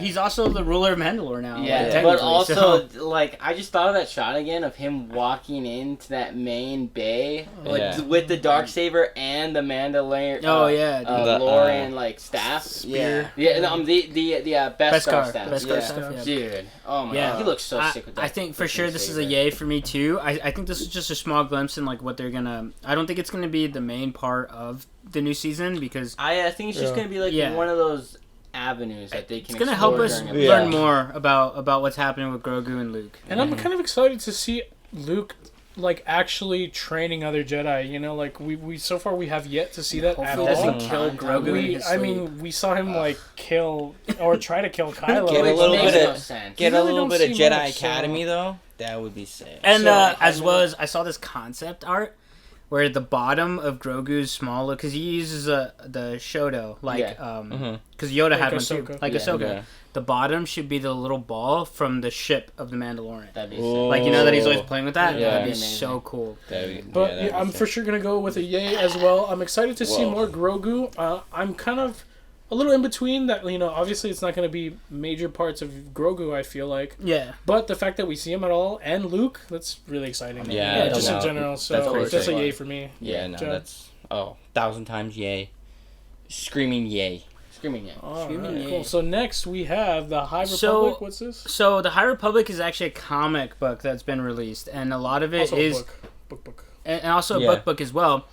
he's also the ruler of Mandalore now. Yeah, but also like I just thought of that shot again of him walking into that main bay with the Darksaber and the Mandalorian. Lorian like staff. Spear. The Beskar staff. Beskar staff. Dude, oh my god, he looks so sick with that. I think for sure this is a yay for me too. I think this is just a small glimpse in like what they're gonna. I don't think it's gonna be the main part of the new season, because I think it's just gonna be like one of those avenues that they can. It's gonna help us learn more about what's happening with Grogu and Luke. And I'm kind of excited to see Luke like actually training other Jedi. Like we so far we have yet to see that at all. He doesn't kill Grogu. We saw him like kill or try to kill Kylo. Get a little bit of Jedi much, Academy though. That would be sick. And as well as I saw this concept art where the bottom of Grogu's small, because he uses the Shoto, because Yoda had one too, like Ahsoka. Yeah. The bottom should be the little ball from the ship of the Mandalorian. That'd be sick. Like, that he's always playing with that? Yeah. That'd be so cool. I'm for sure going to go with a yay as well. I'm excited to see more Grogu. I'm kind of a little in between that, obviously it's not going to be major parts of Grogu, I feel like. Yeah. But the fact that we see him at all, and Luke, that's really exciting. Yeah, just in general. So that's a yay for me. Yeah, no, that's 1,000 times yay. Screaming yay. Screaming yay. Screaming yay. Cool. So next we have the High Republic. What's this? So the High Republic is actually a comic book that's been released, and a lot of it also is book. And also a book as well.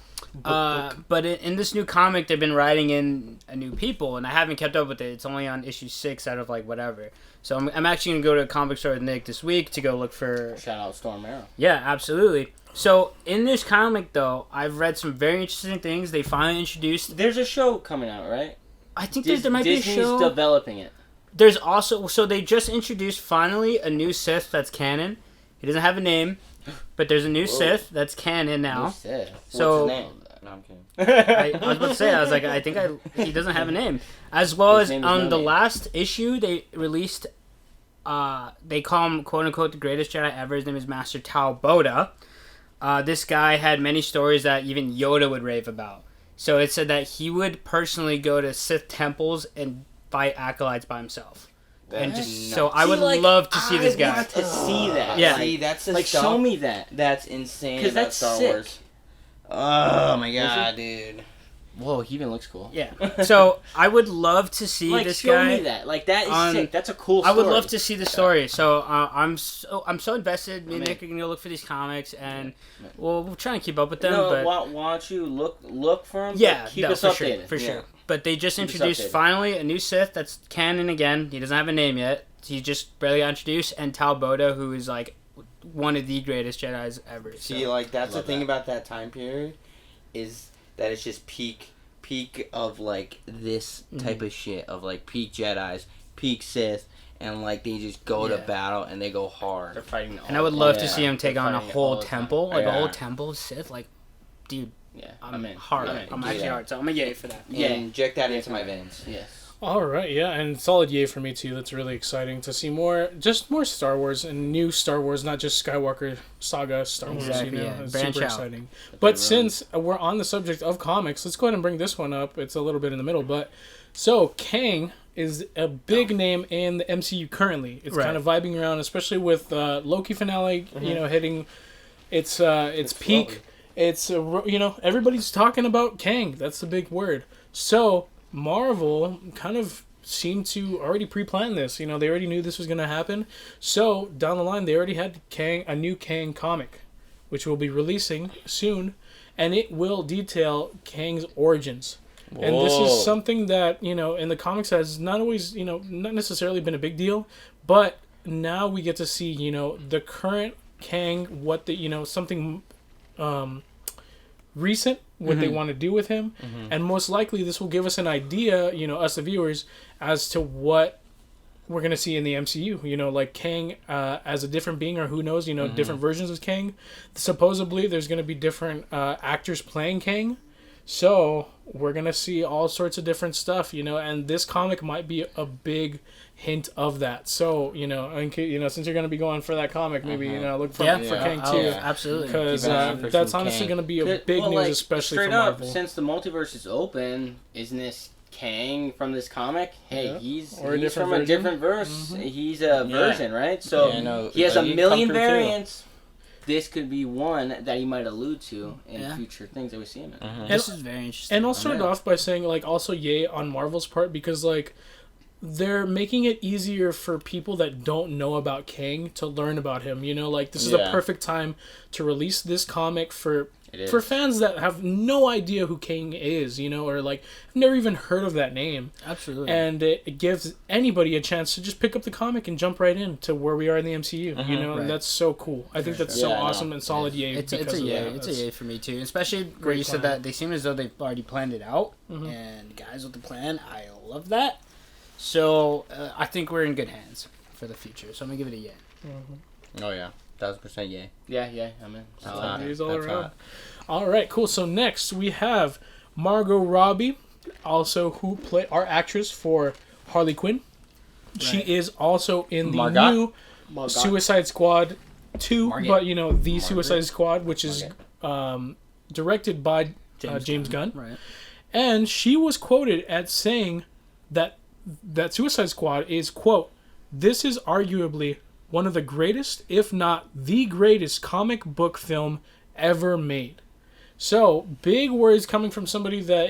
But in this new comic, they've been writing in new people, and I haven't kept up with it. It's only on issue 6 out of like whatever. So I'm actually gonna go to a comic store with Nick this week to go look for. Shout out Storm Arrow. Yeah, absolutely. So in this comic, though, I've read some very interesting things. They finally introduced. There's a show coming out, right? I think there might be a show. Disney's developing it. There's also they just introduced finally a new Sith that's canon. He doesn't have a name, but there's a new Sith that's canon now. New Sith. So. What's his name? No, I'm kidding. I was about to say, I was like, he doesn't have a name. As well as on the last issue, they released, they call him, quote unquote, the greatest Jedi ever. His name is Master Tao Boda. This guy had many stories that even Yoda would rave about. So it said that he would personally go to Sith temples and fight acolytes by himself. And just so I would love to see this guy. I want to see that. Yeah. See, that's like show me that. That's insane. Because that's Star sick. Wars. Oh my god, dude. Whoa, he even looks cool. Yeah. So I would love to see this show guy. Me that. Like that is sick. That's a cool story. I would love to see the story. So I'm so invested. Me and Nick are gonna look for these comics, and we'll try and keep up with them. But why don't you look for them? Yeah, keep us updated for sure. But they just introduced finally a new Sith that's canon again. He doesn't have a name yet. He just barely got introduced, and Tal Boda, who is like one of the greatest Jedis ever. See, like that's the thing about that time period, is that it's just peak of like this type of shit of like peak Jedis, peak Sith, and like they just go to battle and they go hard. They're fighting. And I would love to see him take on a whole temple, like a whole temple of Sith. Like, dude, I'm hard. I'm actually hard. So I'm a yay for that. Yeah, inject that into my veins. Yes. All right, yeah, and solid yay for me too. That's really exciting to see more Star Wars and new Star Wars, not just Skywalker saga Star Wars. Exactly, You know, it's branch super out. exciting. But since we're on the subject of comics, let's go ahead and bring this one up. It's a little bit in the middle, but so Kang is a big name in the MCU currently. It's kind of vibing around, especially with Loki finale. You know, hitting its peak. Lovely. It's everybody's talking about Kang. That's the big word. So Marvel kind of seemed to already pre-plan this. You know, they already knew this was going to happen. So down the line, they already had a new Kang comic, which will be releasing soon, and it will detail Kang's origins. Whoa. And this is something that, in the comics has not always, not necessarily been a big deal, but now we get to see, the current Kang, what something recent, what they want to do with him, and most likely this will give us an idea, us the viewers, as to what we're gonna see in the MCU. Like Kang as a different being, or who knows, different versions of Kang. Supposedly, there's gonna be different actors playing Kang, so we're gonna see all sorts of different stuff, and this comic might be a big hint of that. So since you're gonna be going for that comic, maybe look for Kang too. Absolutely, because that's honestly gonna be a big news, especially for Marvel. Since the multiverse is open, isn't this Kang from this comic? Hey, he's from a different verse. He's a version, right? So he has a million variants. This could be one that he might allude to in future things that we see him in. This is very interesting. And I'll start off by saying, also yay on Marvel's part, because they're making it easier for people that don't know about Kang to learn about him. This is a perfect time to release this comic for fans that have no idea who Kang is, or have never even heard of that name. Absolutely. And it gives anybody a chance to just pick up the comic and jump right in to where we are in the MCU. And that's so cool. I think that's so awesome and solid yay. It's a yay. It's a yay for me too, especially where you said that they seem as though they've already planned it out. And guys with the plan, I love that. So I think we're in good hands for the future. So I'm gonna give it a yay. Oh yeah, 1000% yay. Yeah, I'm in. Yays all around. All right, cool. So next we have Margot Robbie, also who play our actress for Harley Quinn. Right. She is also in the new Suicide Squad 2, but the Suicide Squad, which is directed by James Gunn. Right. And she was quoted as saying that Suicide Squad is, quote, "This is arguably one of the greatest, if not the greatest, comic book film ever made." So, big words coming from somebody that,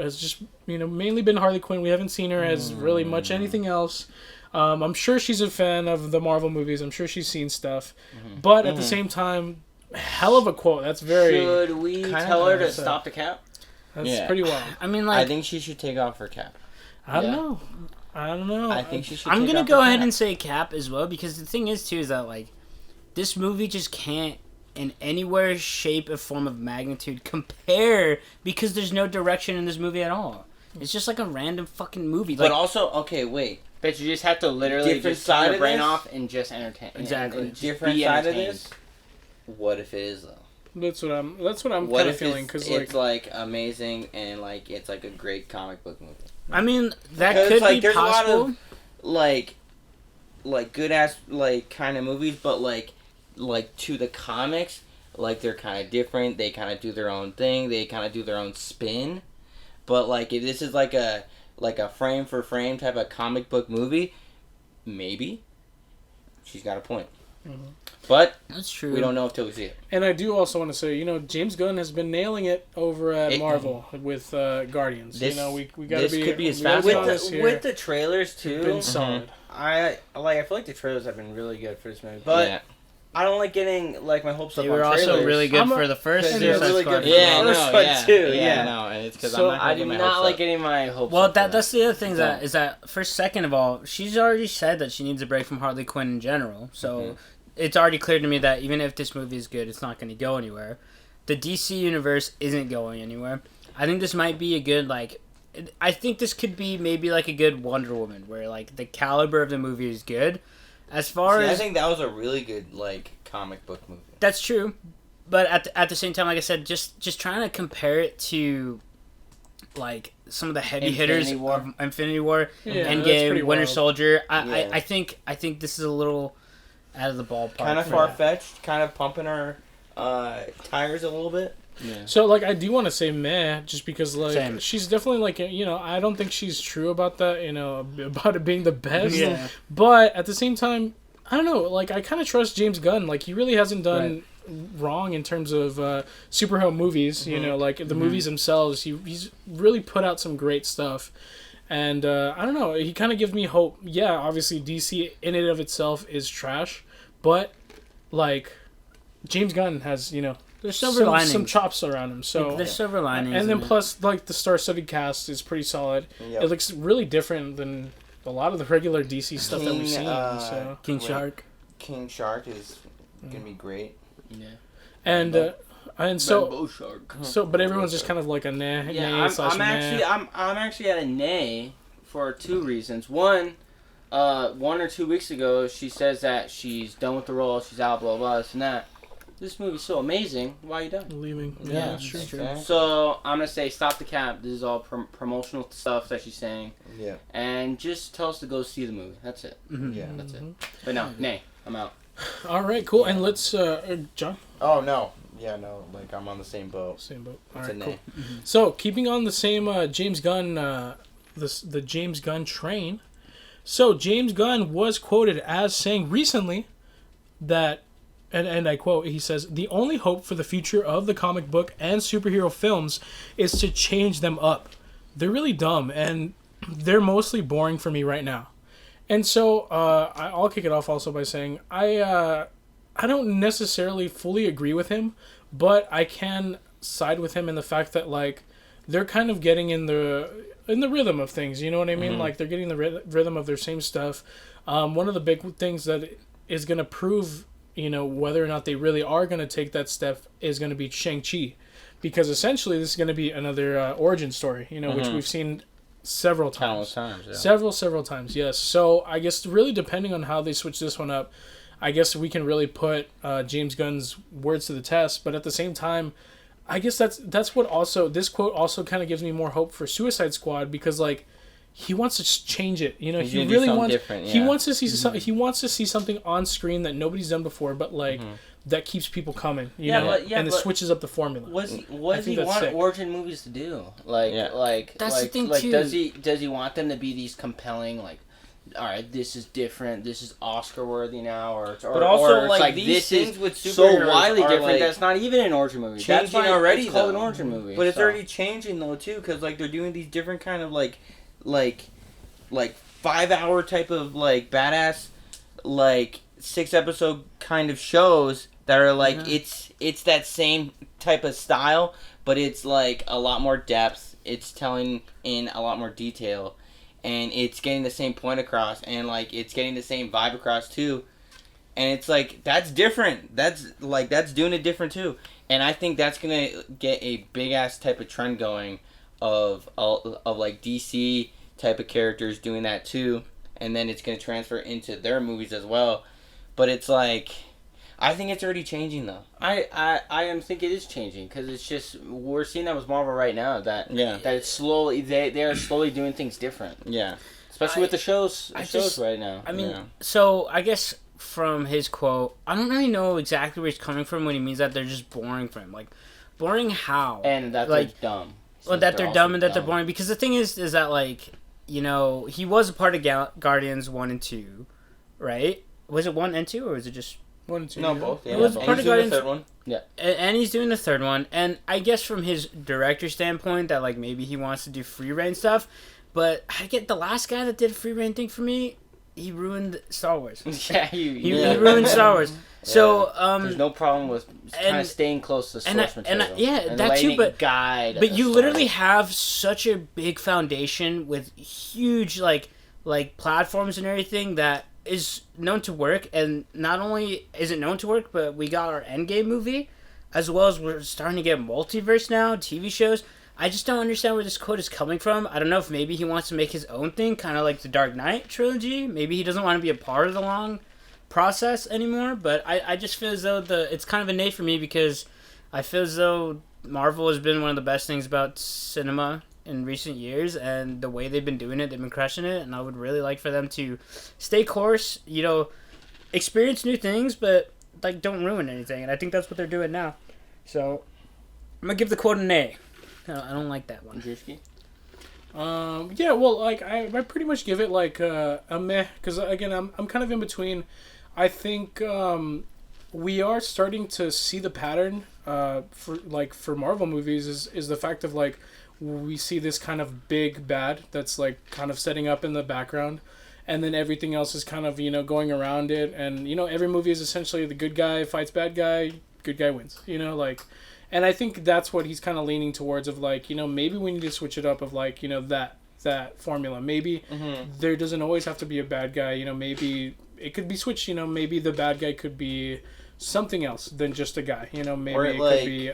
has just, mainly been Harley Quinn. We haven't seen her as really much anything else. I'm sure she's a fan of the Marvel movies. I'm sure she's seen stuff. But at the same time, hell of a quote. That's very... Should we tell her to stop the cap? That's pretty wild. I mean, I think she should take off her cap. I don't know. I think she should. I'm gonna go ahead and say cap as well, because the thing is too is that this movie just can't in anywhere, shape, or form of magnitude compare, because there's no direction in this movie at all. It's just like a random fucking movie. But also, okay, wait. But you just have to literally just turn your brain off and just entertain. Exactly. And different side of this. What if it is though? That's what I'm kind of feeling, because it's amazing and it's a great comic book movie. I mean, that could be there's possible. A lot of good ass kind of movies, but to the comics, they're kind of different. They kind of do their own thing. They kind of do their own spin. But if this is a frame for frame type of comic book movie, maybe she's got a point. But that's true. We don't know until we see it. And I do also want to say, James Gunn has been nailing it over at Marvel with Guardians. We got to be. Could be his with the trailers too. Been solid. I feel like the trailers have been really good for this movie, but I don't like getting my hopes up on trailers. They were also really good for the first. And they're really good for the first one too. And it's because I do not like getting my hopes. Well, that's the other thing is that second of all, she's already said that she needs a break from Harley Quinn in general. So it's already clear to me that even if this movie is good, it's not going to go anywhere. The DC universe isn't going anywhere. I think this might be a good I think this could be maybe a good Wonder Woman, where the caliber of the movie is good. As far as I think that was a really good comic book movie. That's true, but at the same time, like I said, just trying to compare it to some of the heavy hitters of Infinity War, Endgame, Winter Soldier. I think this is a little out of the ballpark. Kind of far fetched. Kind of pumping our tires a little bit. Yeah. So I do want to say meh, just because she's definitely I don't think she's true about that, about it being the best. Yeah. But at the same time, I don't know, I kind of trust James Gunn. He really hasn't done wrong in terms of superhero movies. The movies themselves. He's really put out some great stuff, and I don't know. He kind of gives me hope. Yeah, obviously DC in and of itself is trash, but James Gunn has there's some chops around him. So there's silver linings. And then plus, the star-studded cast is pretry solid. Yep. It looks really different than a lot of the regular DC stuff that we've seen. King Shark. King Shark is gonna be great. Yeah. And but everyone's just kind of a nah. Yeah, I'm actually at a nay for two reasons. One or 2 weeks ago, she says that she's done with the role. She's out. Blah blah. This and that. This movie's so amazing. Why are you done? Leaving. Yeah, that's true. So I'm gonna say stop the cap. This is all promotional stuff that she's saying. Yeah. And just tell us to go see the movie. That's it. Mm-hmm. Yeah, that's it. But no, nay, I'm out. All right, cool. And let's, John. Oh no. Yeah, no. I'm on the same boat. All right, cool. Mm-hmm. So keeping on the same James Gunn, the James Gunn train. So James Gunn was quoted as saying recently that. And I quote, he says, "The only hope for the future of the comic book and superhero films is to change them up. They're really dumb, and they're mostly boring for me right now." And so I'll kick it off also by saying I don't necessarily fully agree with him, but I can side with him in the fact that they're kind of getting in the rhythm of things. You know what I mean? Mm-hmm. They're getting the rhythm of their same stuff. One of the big things that is going to prove whether or not they really are going to take that step is going to be Shang-Chi. Because essentially this is going to be another origin story, which we've seen several times. Several times, yes. So I guess really depending on how they switch this one up, I guess we can really put James Gunn's words to the test. But at the same time, I guess that's what also, this quote also kind of gives me more hope for Suicide Squad because he wants to change it. He really wants. He wants to see he wants to see something on screen that nobody's done before, but that keeps people coming. And it switches up the formula. What does he want origin movies to do? That's the thing too. Does he want them to be these compelling all right, this is different. This is Oscar worthy now, but also these things with superheroes so widely different that's not even an origin movie. Changing that's already. It's called an origin movie, but it's already changing though too, because they're doing these different kind of 5-hour type of badass 6-episode kind of shows that are it's that same type of style, but it's a lot more depth. It's telling in a lot more detail, and it's getting the same point across, and it's getting the same vibe across too. And it's that's different. That's doing it different too. And I think that's gonna get a big ass type of trend going of DC type of characters doing that too, and then it's going to transfer into their movies as well. But it's I think it's already changing though. I think it is changing because it's just we're seeing that with Marvel right now that it's slowly they are slowly doing things different. Yeah, especially with the shows right now. I mean, so I guess from his quote, I don't really know exactly where he's coming from when he means that they're just boring for him. Boring how? And that they're dumb. Well, that they're dumb and that they're boring. Because the thing is that he was a part of Guardians 1 and 2, right? Was it 1 and 2, or was it just 1 and 2. No, yeah. both. Yeah, It was both. part of He's doing Guardians- the third one. Yeah. And he's doing the third one, and I guess from his director standpoint that like maybe he wants to do free reign stuff, but I get the last guy that did free reign thing for me, he ruined Star Wars. Yeah, He ruined Star Wars. So there's no problem with kind of staying close to source material. And that letting too, but it guide. But a you story. literally have such a big foundation with huge like platforms and everything that is known to work, and not only is it known to work, but we got our Endgame movie, as well as we're starting to get multiverse now, TV shows. I just don't understand where this quote is coming from. I don't know if maybe he wants to make his own thing, kind of like the Dark Knight trilogy. Maybe he doesn't want to be a part of the long process anymore, but I just feel as though it's kind of a nay for me, because I feel as though Marvel has been one of the best things about cinema in recent years, and the way they've been doing it, they've been crushing it, and I would really like for them to stay course, experience new things, but like don't ruin anything, and I think that's what they're doing now. So I'm gonna give the quote an A. I don't like that one. Drewski? Yeah, well, like I pretty much give it like a meh, because again I'm kind of in between. I think we are starting to see the pattern for Marvel movies is the fact of like we see this kind of big bad that's like kind of setting up in the background, and then everything else is kind of going around it, and every movie is essentially the good guy fights bad guy, good guy wins, and I think that's what he's kind of leaning towards, of like maybe we need to switch it up, of like that formula. Maybe there doesn't always have to be a bad guy. Maybe it could be switched. Maybe the bad guy could be something else than just a guy. Maybe or it like, could be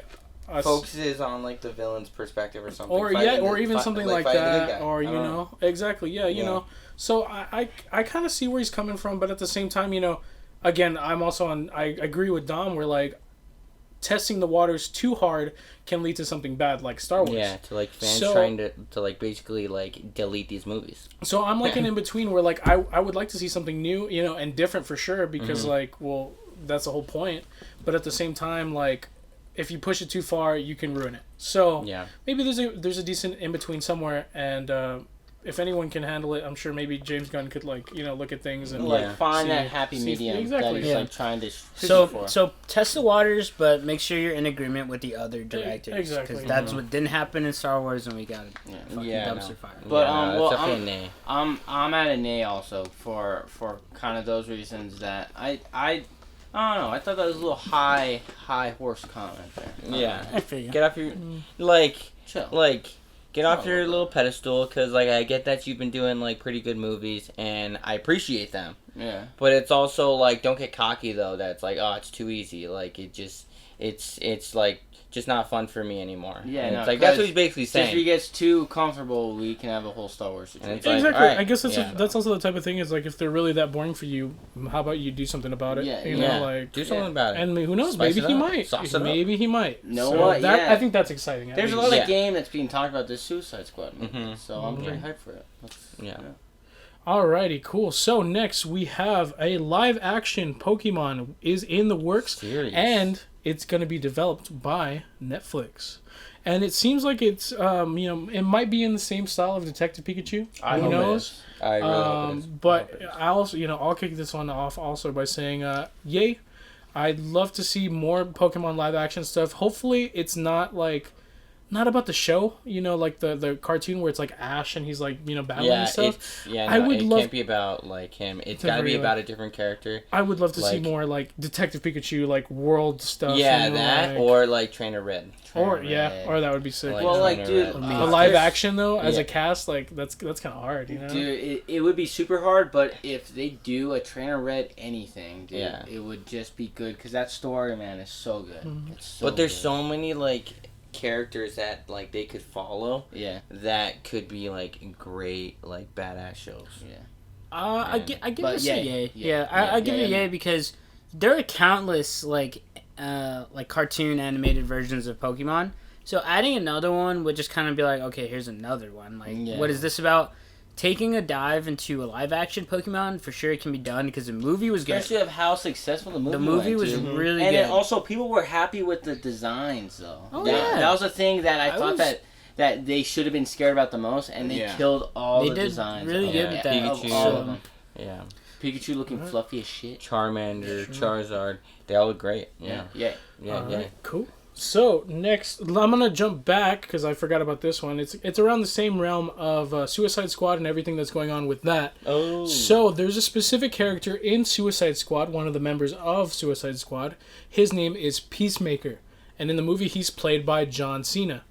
us. Focuses on like the villain's perspective or something. Or even something like that. Or exactly. Yeah. So I kind of see where he's coming from, but at the same time, again, I'm also I agree with Dom, where like testing the waters too hard can lead to something bad, like Star Wars. Yeah, to like fans trying to like basically like delete these movies. So I'm like an in between, where like I would like to see something new, and different for sure, because like, well, that's the whole point. But at the same time, like, if you push it too far, you can ruin it. So yeah, maybe there's a decent in between somewhere, and if anyone can handle it, I'm sure maybe James Gunn could like look at things and find that happy medium exactly. that he's like trying to. So test the waters, but make sure you're in agreement with the other directors, exactly, because that's what didn't happen in Star Wars, and we got dumpster fire. But I'm at an A also for kind of those reasons that I don't know. I thought that was a little high horse comment there. Yeah, I feel you. Get off your chill. Get off your little pedestal, because like I get that you've been doing like pretty good movies and I appreciate them. Yeah. But it's also like, don't get cocky though. That's like, oh, it's too easy. Like it's like just not fun for me anymore. Yeah, and it's like that's what he's basically saying. If he gets too comfortable, we can have a whole Star Wars situation. Exactly. Like, right, I guess that's also the type of thing, is like, if they're really that boring for you, how about you do something about it? Like do something about it. And who knows? Spice maybe he might. Maybe he might. What? I think that's exciting. There's a lot of game that's being talked about, this Suicide Squad movie, so I'm pretty hyped for it. Alrighty, cool. So next we have a live action Pokemon is in the works, and it's going to be developed by Netflix. And it seems like it's it might be in the same style of Detective Pikachu. Who knows? I really hope it is. But I also, I'll kick this one off also by saying, yay! I'd love to see more Pokemon live action stuff. Hopefully, it's not about the show, like the cartoon where it's like Ash and he's like battling and stuff. It can't be about like him. It's got to be about a different character. I would love to see more like Detective Pikachu, like world stuff. Yeah, or like Trainer Red. Or that would be sick. Dude, a live action though, as a cast, like that's kind of hard, Dude, it would be super hard, but if they do a Trainer Red anything, dude, it would just be good, because that story, man, is so good. Mm-hmm. It's so but there's so many like characters that like they could follow. Yeah. That could be like great like badass shows. Yeah. I give it a yay. I give it a yay, because there are countless like cartoon animated versions of Pokemon. So adding another one would just kind of be like, okay, here's another one. Like, what is this about? Taking a dive into a live action Pokemon, for sure it can be done, because the movie was good. Especially of how successful the movie was. The movie was really good. And then also people were happy with the designs though. Oh, that was the thing that I thought that they should have been scared about the most, and they killed all the designs. Really good with that. All of them. Yeah. Pikachu looking fluffy as shit. Charmander, Charizard, they all look great. Yeah. Right, cool. So next, I'm gonna jump back because I forgot about this one. It's around the same realm of Suicide Squad and everything that's going on with that. Oh. So there's a specific character in Suicide Squad, one of the members of Suicide Squad. His name is Peacemaker, and in the movie he's played by John Cena.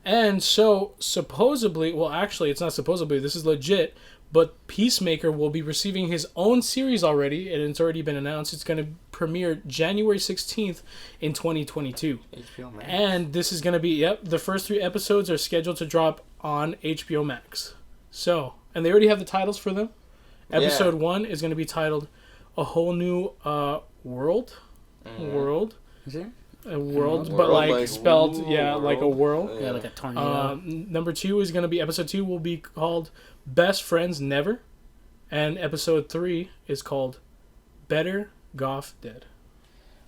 And so supposedly, well, actually, it's not supposedly. This is legit. But Peacemaker will be receiving his own series already, and it's already been announced. It's going to premiere January 16th in 2022. HBO Max. And this is going to be, the first 3 episodes are scheduled to drop on HBO Max. So, and they already have the titles for them. Episode 1 is going to be titled A Whole New World. World. Is it? A world, but like spelled, like a world. Yeah, like a tornado. Number 2 is going to be, episode 2 will be called Best Friends Never. And episode 3 is called Better Goff Dead.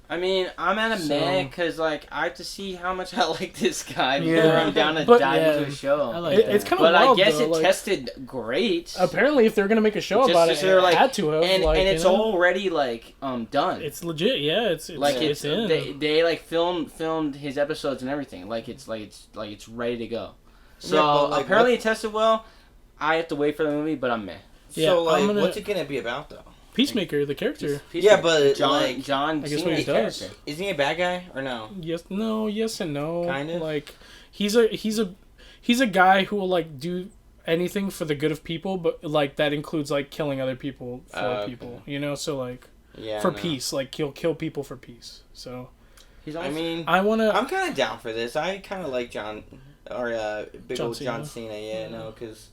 I mean, I'm at a meh because, like, I have to see how much I like this guy before I'm down to dive into a show. I like it's kind of But wild, I guess though, it tested great. Apparently, if they're going to make a show about it, they're, it had to have. And it's you know? already, like, done. It's legit, yeah. It's in. They like, filmed his episodes and everything. Like, it's ready to go. So, like, apparently it tested well. I have to wait for the movie, but I'm meh. Yeah, so, like, what's it going to be about, though? Peacemaker, the character. Yeah, but John I guess what he does. Isn't he a bad guy or no? Yes and no. Kind of. Like he's a guy who will like do anything for the good of people, but like that includes like killing other people for people. You know, so like for peace, like he'll kill people for peace. So I'm kind of down for this. I kind of like John Cena. Yeah, no, because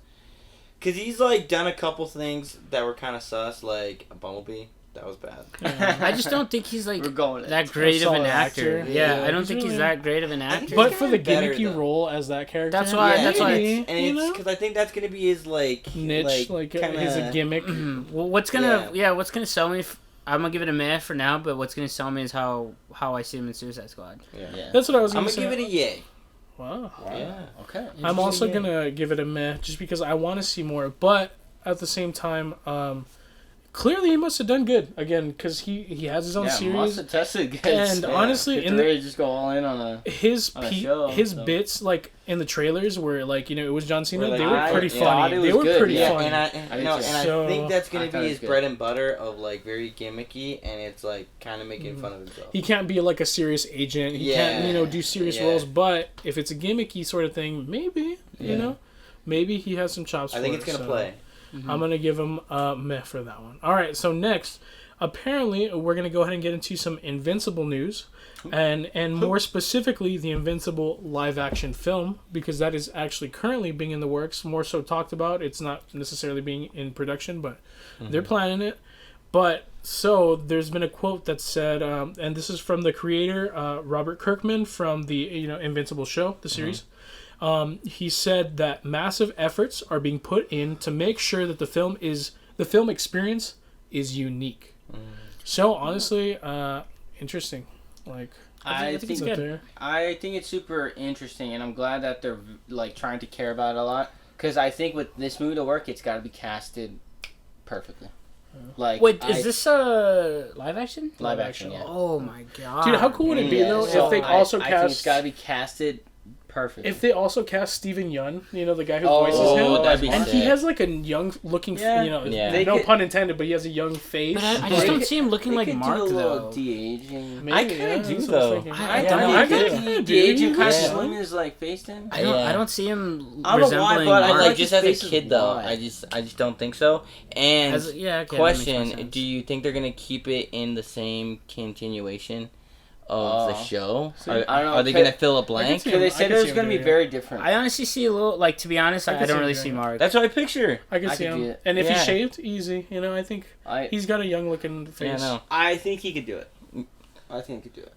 he's, like, done a couple things that were kind of sus, like Bumblebee. That was bad. Yeah. I just don't think he's, like, that great of an actor. Yeah, I don't think he's that great of an actor. But for the gimmicky role as that character. That's why. And it's because I think that's going to be his, like... niche, like his gimmick. Well, what's going to sell me... I'm going to give it a meh for now, but what's going to sell me is how I see him in Suicide Squad. Yeah. That's what I was going to say. I'm going to give it a yay. Wow. Yeah. Okay. I'm also gonna give it a meh just because I want to see more, but at the same time, clearly he must have done good again because he has his own series. Must have tested good. And honestly, in the just go all in on his bits like in the trailers where like it was John Cena. They were pretty funny. They were pretty funny. And I think that's gonna be his bread and butter of like very gimmicky, and it's like kind of making fun of himself. He can't be like a serious agent. He can't do serious roles. But if it's a gimmicky sort of thing, maybe maybe he has some chops. I think it's gonna play. I'm going to give him a meh for that one. All right, so next, apparently, we're going to go ahead and get into some Invincible news, and more specifically, the Invincible live-action film, because that is actually currently being in the works, more so talked about. It's not necessarily being in production, but they're planning it. But, so, there's been a quote that said, and this is from the creator, Robert Kirkman, from the Invincible show, the series. He said that massive efforts are being put in to make sure that the film experience is unique. So honestly, interesting. Like I think it's super interesting, and I'm glad that they're like trying to care about it a lot. Because I think with this movie to work, it's got to be casted perfectly. Like, wait, is this a live action? Live action, yeah. Oh my god, dude! How cool would it be though if they also cast? I think it's got to be casted perfect. If they also cast Steven Yeun, the guy who voices him, that'd be and sick. he has like a young looking, no pun intended, but he has a young face. But I just don't see him looking like Mark do a little though. de-aging. I kind of do though. I de-aging kind of slim his like face in. I don't see him why, resembling but Mark. Like just as a kid though, I just don't think so. And question: do you think they're gonna keep it in the same continuation of the show? I don't know. Are they gonna fill a blank? Because they said it was gonna be very different. I honestly see a little. Like to be honest, I don't really see Mark. That's what I picture. I can see him, and if he shaved, easy. I think he's got a young looking face. Yeah, no. I think he could do it. I think he could do it.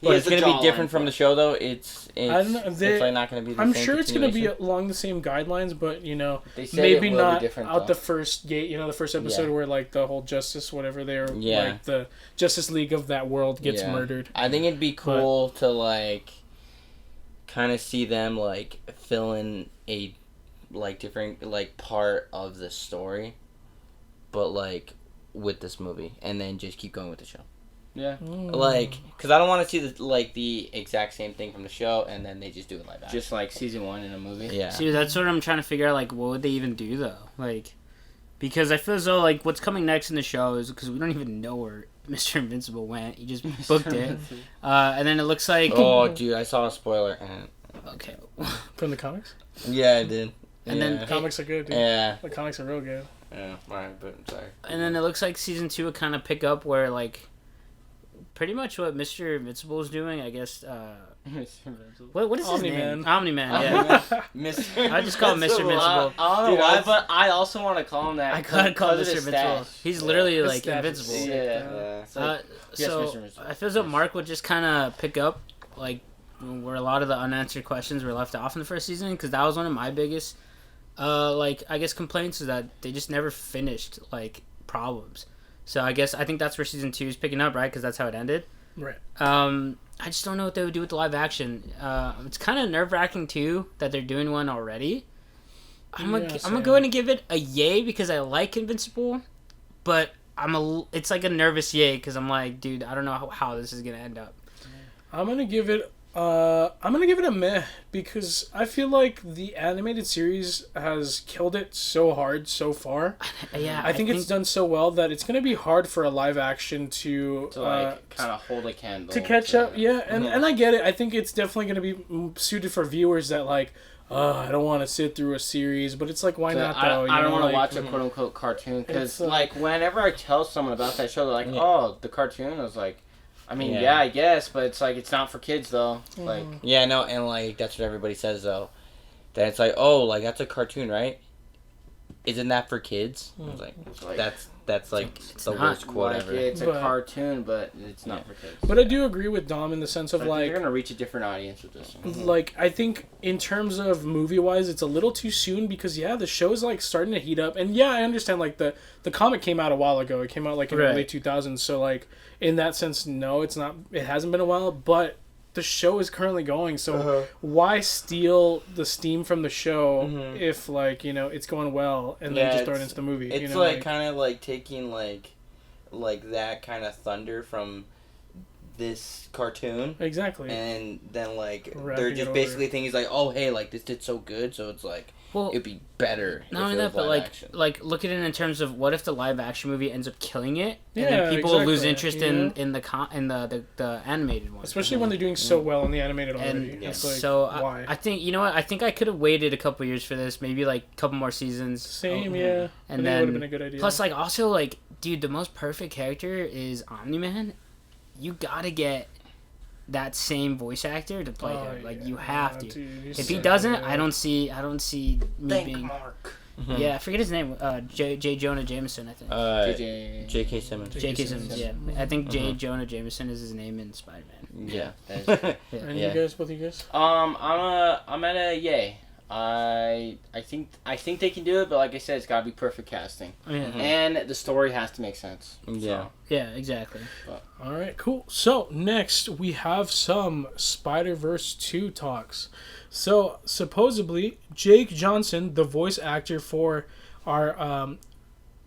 But it's gonna be different from the show, though. It's I don't know. It's like not gonna be. I'm sure it's gonna be along the same guidelines, but maybe not out the first gate. The first episode where like the whole Justice, whatever they're like the Justice League of that world gets murdered. I think it'd be cool to like kind of see them like fill in a like different like part of the story, but like with this movie, and then just keep going with the show. Yeah. Like, because I don't want to see the exact same thing from the show, and then they just do it live action. Just like season 1 in a movie. Yeah. See, that's what I'm trying to figure out. Like, what would they even do though? Like, because I feel as though like what's coming next in the show is because we don't even know where Mr. Invincible went. He just booked it, and then it looks like. Oh, dude, I saw a spoiler. Okay. From the comics. Yeah, I did. And then The comics are good, dude. Yeah. The comics are real good. Yeah, right, but I'm sorry. And then it looks like season 2 would kind of pick up where like. Pretty much what Mr. Invincible is doing, I guess. What is his name? Omni-Man, yeah. I just call him Mr. Invincible. I don't know why, but I also want to call him that. I gotta call him Mr. Invincible. Stash. He's literally His like stash invincible. is sick, Yeah. So I feel as though Mark would just kind of pick up like where a lot of the unanswered questions were left off in the first season, because that was one of my biggest, like I guess complaints, is that they just never finished like problems. So I think that's where season 2 is picking up, right? Because that's how it ended. Right. I just don't know what they would do with the live action. It's kind of nerve-wracking too that they're doing one already. I'm gonna go ahead and give it a yay because I like Invincible, but it's like a nervous yay because I'm like, dude, I don't know how this is gonna end up. I'm gonna give it a meh, because I feel like the animated series has killed it so hard so far. Yeah, I think it's done so well that it's gonna be hard for a live action to like kind of hold a candle to catch up. Yeah, and I get it. I think it's definitely gonna be suited for viewers that like, I don't want to sit through a series, but it's like, why not though? I don't want to watch a quote unquote cartoon, because like whenever I tell someone about that show, they're like, oh, the cartoon. I was like, I mean, yeah, I guess, but it's like, it's not for kids though. Like, yeah, no, and like that's what everybody says though. That it's like, oh, like that's a cartoon, right? Isn't that for kids? I was like, that's like the worst quote like, ever. It's a cartoon, but it's not for kids. But I do agree with Dom in the sense of like, you're gonna reach a different audience with this one. Like, I think in terms of movie wise, it's a little too soon, because the show's like starting to heat up, and I understand like the comic came out a while ago. It came out like in the early 2000s, so like in that sense, no, it's not. It hasn't been a while, but the show is currently going, so why steal the steam from the show if like it's going well, and then just throw it into the movie? It's like kind of like taking like that kind of thunder from this cartoon, exactly, and then like they're just basically thinking like, oh hey, like this did so good, so it's like, well, it'd be better. Not only that, but like look at it in terms of what if the live action movie ends up killing it, and then people will lose interest in the animated one. Especially when they're doing so well in the animated already. And it's like, so why? I think I think I could have waited a couple years for this, maybe like a couple more seasons. Same, and then would have been a good idea. Plus, like also like, dude, the most perfect character is Omni-Man. You gotta get that same voice actor to play him. Like you have to. Dude, if he doesn't, I don't see me being. Mark. Yeah, I forget his name. J. Jonah Jameson, I think. J.K. Simmons. J.K. Simmons. Yeah, I think J. Jonah Jameson is his name in Spider-Man. Yeah. And you guys, both of you guys? I'm at a yay. I think they can do it, but like I said, it's gotta be perfect casting, and the story has to make sense. Yeah. So. Yeah, exactly. All right, cool. So next we have some Spider-Verse 2 talks. So supposedly Jake Johnson, the voice actor for our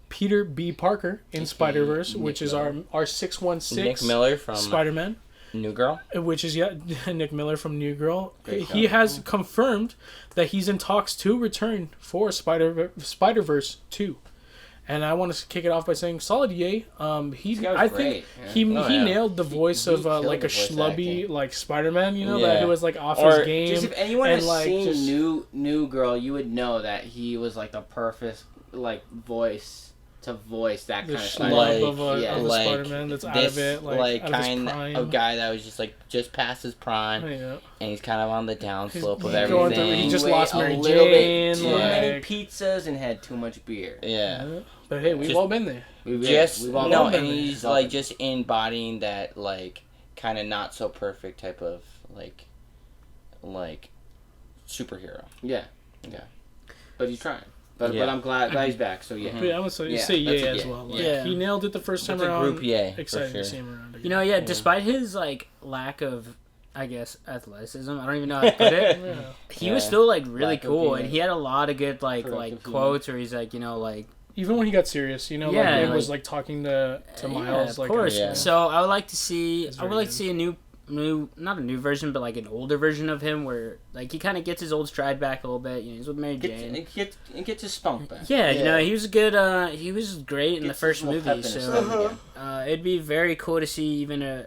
Peter B. Parker in Spider-Verse, which is our 616 Nick Miller from Spider-Man. New Girl? Which is, Nick Miller from New Girl. He has confirmed that he's in talks to return for Spider-Verse 2. And I want to kick it off by saying solid yay. I think he nailed the voice of like a schlubby like Spider-Man, that who was like off his game. Just if anyone has seen New Girl, you would know that he was like the perfect like voice to voice that kind of Spider-Man. Of a Spider-Man that's out of it, like out kind of guy that was just past his prime, and he's kind of on the downslope of everything. He just lost Mary Jane. Too many pizzas and had too much beer. Yeah. But hey, we've all been there. And he's like just embodying that like kind of not so perfect type of like superhero. Yeah. But he's trying. But I'm glad he's back. So yeah. Yeah, I'm gonna say yay as well. Like, he nailed it the first time around. Group yay. Excited to see him around again. Despite his like lack of, I guess, athleticism, I don't even know how to put it. He was still like really cool, and he had a lot of good like quotes where he's like, Even when he got serious, you know, Yeah, like it like- was like talking to Miles, of like course. Yeah. So I would like to see. It's I would very like to see a new, not a new version, but like an older version of him, where like he kind of gets his old stride back a little bit. You know, he's with Mary Jane. It gets his spunk back. Yeah, you know, he was good. He was great in the Gets first his little pep movie. in his So step again. it'd be very cool to see even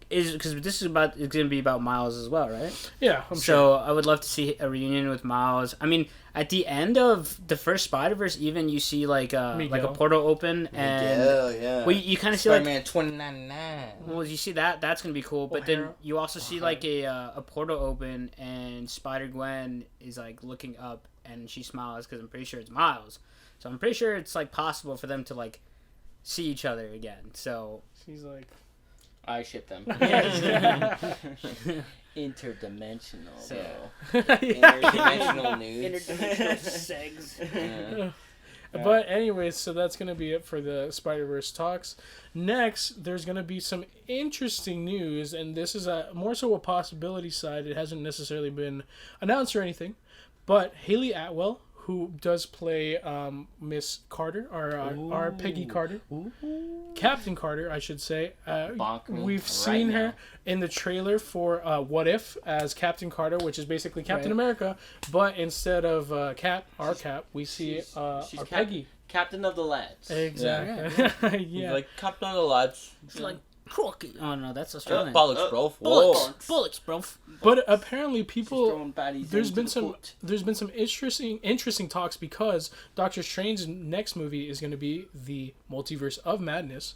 because this is it's gonna be about Miles as well, right? yeah, I'm So I would love to see a reunion with Miles. I mean, at the end of the first Spider-Verse, even you see like a Miguel. portal open, and yeah. well, you kind of see like, Spider-Man 2099. well, you see that's gonna be cool. But then O'Hara. you also see like a portal open, and Spider-Gwen is like looking up, and she smiles because I'm pretty sure it's Miles. So I'm pretty sure it's like possible for them to like see each other again. So She's like, I ship them. yeah. Interdimensional, So- though. Interdimensional news. segs. Yeah. But anyways, so that's gonna be it for the Spider-Verse talks. Next, there's gonna be some interesting news, and this is more so a possibility side. It hasn't necessarily been announced or anything, but Haley Atwell, who does play Miss Carter, our Peggy Carter, Captain Carter, I should say. Bonk me We've right seen her now. in the trailer for What If as Captain Carter, which is basically Captain Right. America, but instead of Cap, we see she's our Cap- Peggy. Captain of the Lads. Exactly. He's Yeah. like, Captain of the Lads. It's like crocky. Oh no, that's Australian. Bollocks, bro. Bullets, Whoa. bullets, bro. But apparently, She's people. throwing baddies There's into been the some. foot. There's been some interesting talks because Doctor Strange's next movie is going to be the Multiverse of Madness,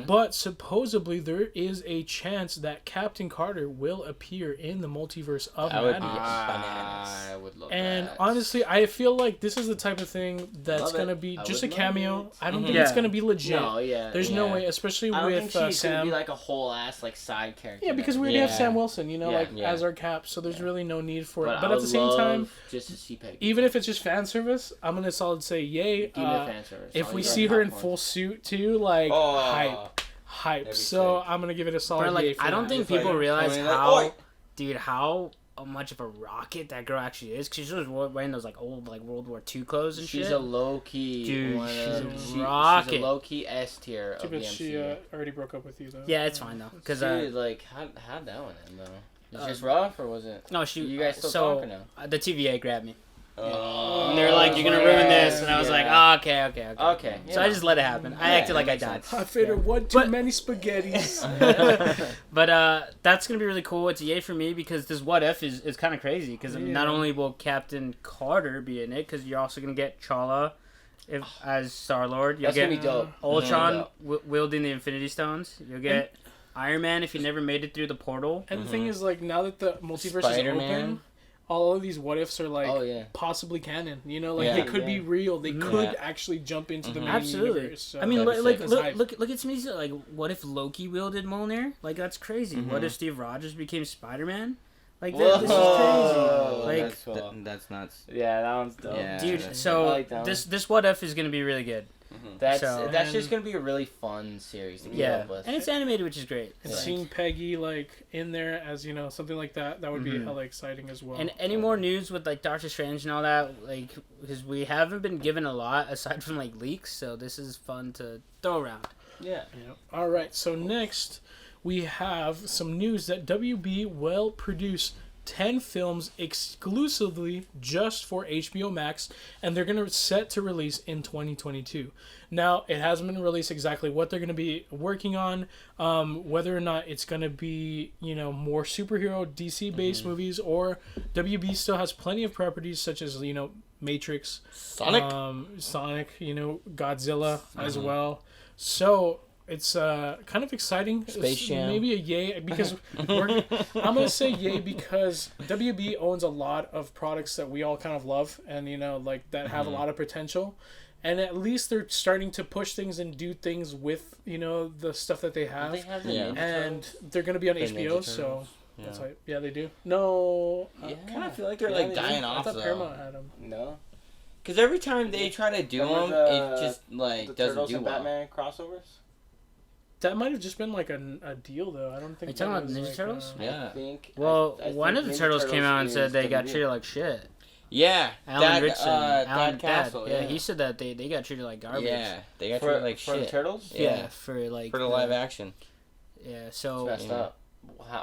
but supposedly there is a chance that Captain Carter will appear in the Multiverse of That would be Madness. bananas. I would love And that. honestly, I feel like this is the type of thing that's Love it. going to be I just a would love cameo. it. I don't Mhm. think it's Yeah. going to be legit. No, yeah. There's no Yeah. way, especially I don't with think she's gonna Sam. be like a whole ass like side character. Yeah, because we then. already have Yeah. Sam Wilson, you know, Yeah. like Yeah. as our Cap. So there's really no need for it. I But at would the same love time, just to see Peggy. even if it's just fan service, I'm gonna solid say yay. Give me the fan service. If I'll we eat see that her in popcorn. full suit too, like Oh. hype. That'd be So sick. I'm gonna give it a solid Bro, yay like for I don't that. think It's like- people realize I mean, like, how, oi. dude, how much of a rocket that girl actually is. Cause she was wearing those like old like World War II clothes and She's shit. a low key. Dude, she's a rocket. She's a low key S tier Too of the bad she MCU. already broke up with you though. Yeah, it's fine though. Cause Dude, like how'd that one end though? It's just rough or was it? no, she. You guys still so talking now? the TVA grabbed me. Oh. And they were like, "You're gonna ruin this," and I was like, Yeah. "Oh, okay." Okay. So I just let it happen. I Yeah, acted like that I makes died. sense. I figured one too But- many spaghettis. But that's gonna be really cool. It's a yay for me because this What If is kind of crazy. Because not Yeah. only will Captain Carter be in it, because you're also gonna get T'Challa as Star Lord. You'll That's get gonna be dope. Ultron That's wielding the Infinity Stones. You'll get Iron Man if he never made it through the portal. And the thing is, like, now that the multiverse Spider-Man. is open, all of these what ifs are like Oh, yeah. possibly canon. You know, like Yeah. they could be real. They could Yeah. actually jump into the main Absolutely. universe. So I mean, That'd be like sick. That's hype. look at some of these. Like, what if Loki wielded Mjolnir? Like, that's crazy. What if Steve Rogers became Spider-Man? Like, this is Whoa. crazy. Like, That's cool. That's nuts. Yeah, that one's dope. Yeah. dude. I So like that one. this What If is gonna be really good. That's So- that's just gonna be a really fun series to keep Yeah, up with. and it's animated, which is great. and Yeah. seeing Peggy like in there as you know something like that would be hella exciting as well. And any more news with like Doctor Strange and all that, like, because we haven't been given a lot aside from like leaks, so this is fun to throw around. Yeah. Yep. All right. So next, we have some news that WB will produce 10 films exclusively just for HBO Max, and they're gonna set to release in 2022. Now, it hasn't been released exactly what they're gonna be working on, whether or not it's gonna be more superhero DC based movies, or WB still has plenty of properties such as Matrix, Sonic. Sonic, Godzilla as well. So it's kind of exciting. Space It's Jam. maybe a yay because I'm gonna say yay because WB owns a lot of products that we all kind of love and that have a lot of potential. And at least they're starting to push things and do things with the stuff that they have. They have the Yeah. Ninja And Turtles? they're gonna be on The HBO, Ninja so Turtles. that's Yeah. like they do. No, Yeah. kind of feel like they're Yeah, like they do. dying I off thought though. Paramount had them. No. Because every time they try to do Remember them, the- it just like The doesn't Turtles do and well. Batman crossovers? That might have just been like a deal though. I don't think. Are you talking that about was, Ninja Turtles? I Yeah. think. Well, I one think of the Ninja turtles came out and is said they got WB. treated like shit. Yeah, Alan Ritchson. Dad Castle. Yeah, he said that they got treated like garbage. Yeah, they got treated like shit. For the Turtles? Yeah, for the live action. Yeah, so it's messed up.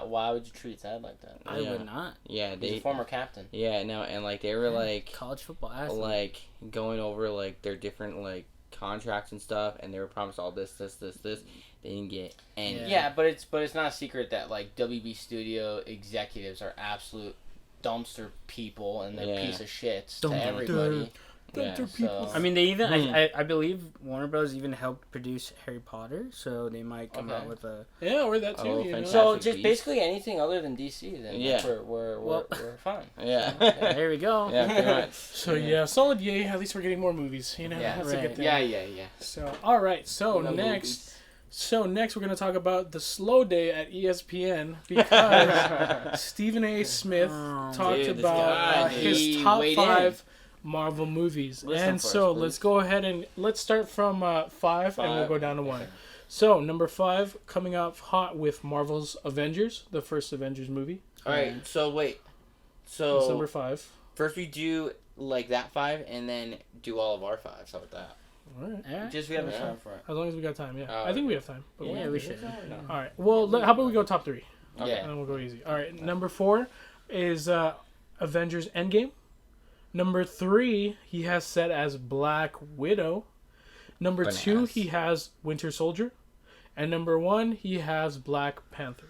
Why would you treat Ted like that? I would not. Yeah, he's a former captain. Yeah, no, and like they were like college football athlete. like going over like their different like contracts and stuff, and they were promised all this. They didn't get any. Yeah, but it's not a secret that like WB Studio executives are absolute dumpster people and they're piece of shits to everybody. People. I mean, they even I believe Warner Bros. Even helped produce Harry Potter, so they might come out with a or that too. You know? So just basically anything other than DC, then we're fine. Yeah, there we go. Yeah, pretty much. So solid yay. At least we're getting more movies. You know, that's a good thing. Yeah. So all right. So next. So next we're going to talk about the slow day at ESPN because Stephen A. Smith talked about his top 5 Marvel movies. And so let's go ahead and let's start from 5 and we'll go down to 1. Okay. So number 5 coming up hot with Marvel's Avengers, the first Avengers movie. All right. So wait. So that's number 5. First we do like that 5 and then do all of our 5s. How about that? All right. Yeah. Just we have time for it. As long as we got time, yeah. I think we have time. But we should. All right. Well, how about we go top 3? Okay. And then we'll go easy. All right. Number 4 is Avengers Endgame. Number 3 he has set as Black Widow. Number 2 he has Winter Soldier. And number 1 he has Black Panther.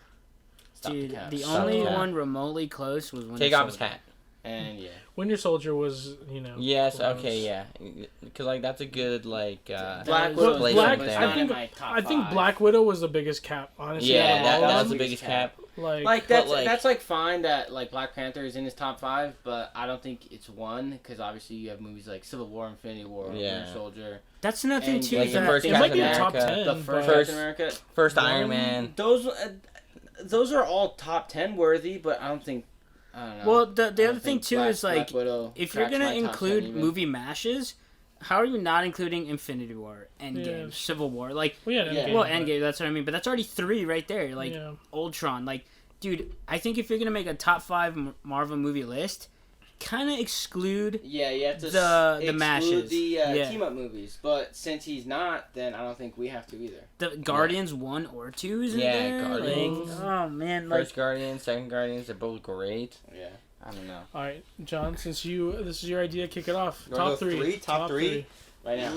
Dude, the only one remotely close was Winter Soldier. Take off his hat. And Winter Soldier was, Yes, okay, yeah. Because, like, that's a good, like, Black Widow. I think Black Widow was the biggest cap, honestly. Yeah, that was the biggest cap. That's like fine that like Black Panther is in his top 5, but I don't think it's one because obviously you have movies like Civil War, Infinity War, Winter Soldier. That's nothing too. Like the first it might be a top 10. The first Captain America, first Iron Man. Those are all top 10 worthy, but I don't think. I don't know. Well, the other thing too is like Widow if you're gonna include movie mashes, how are you not including Infinity War, Endgame, Civil War? Like, Endgame. That's what I mean. But that's already 3 right there. Like Ultron. Like, dude, I think if you're gonna make a top 5 Marvel movie list, kind of exclude. Yeah, you have to the mashes. The team up movies. But since he's not, then I don't think we have to either. The Guardians 1 or 2 is in there. Guardians. Like, oh man, First Guardians, second Guardians, they're both great. Yeah. I don't know. All right, John, since this is your idea, kick it off. Top 3. Top 3. Right now.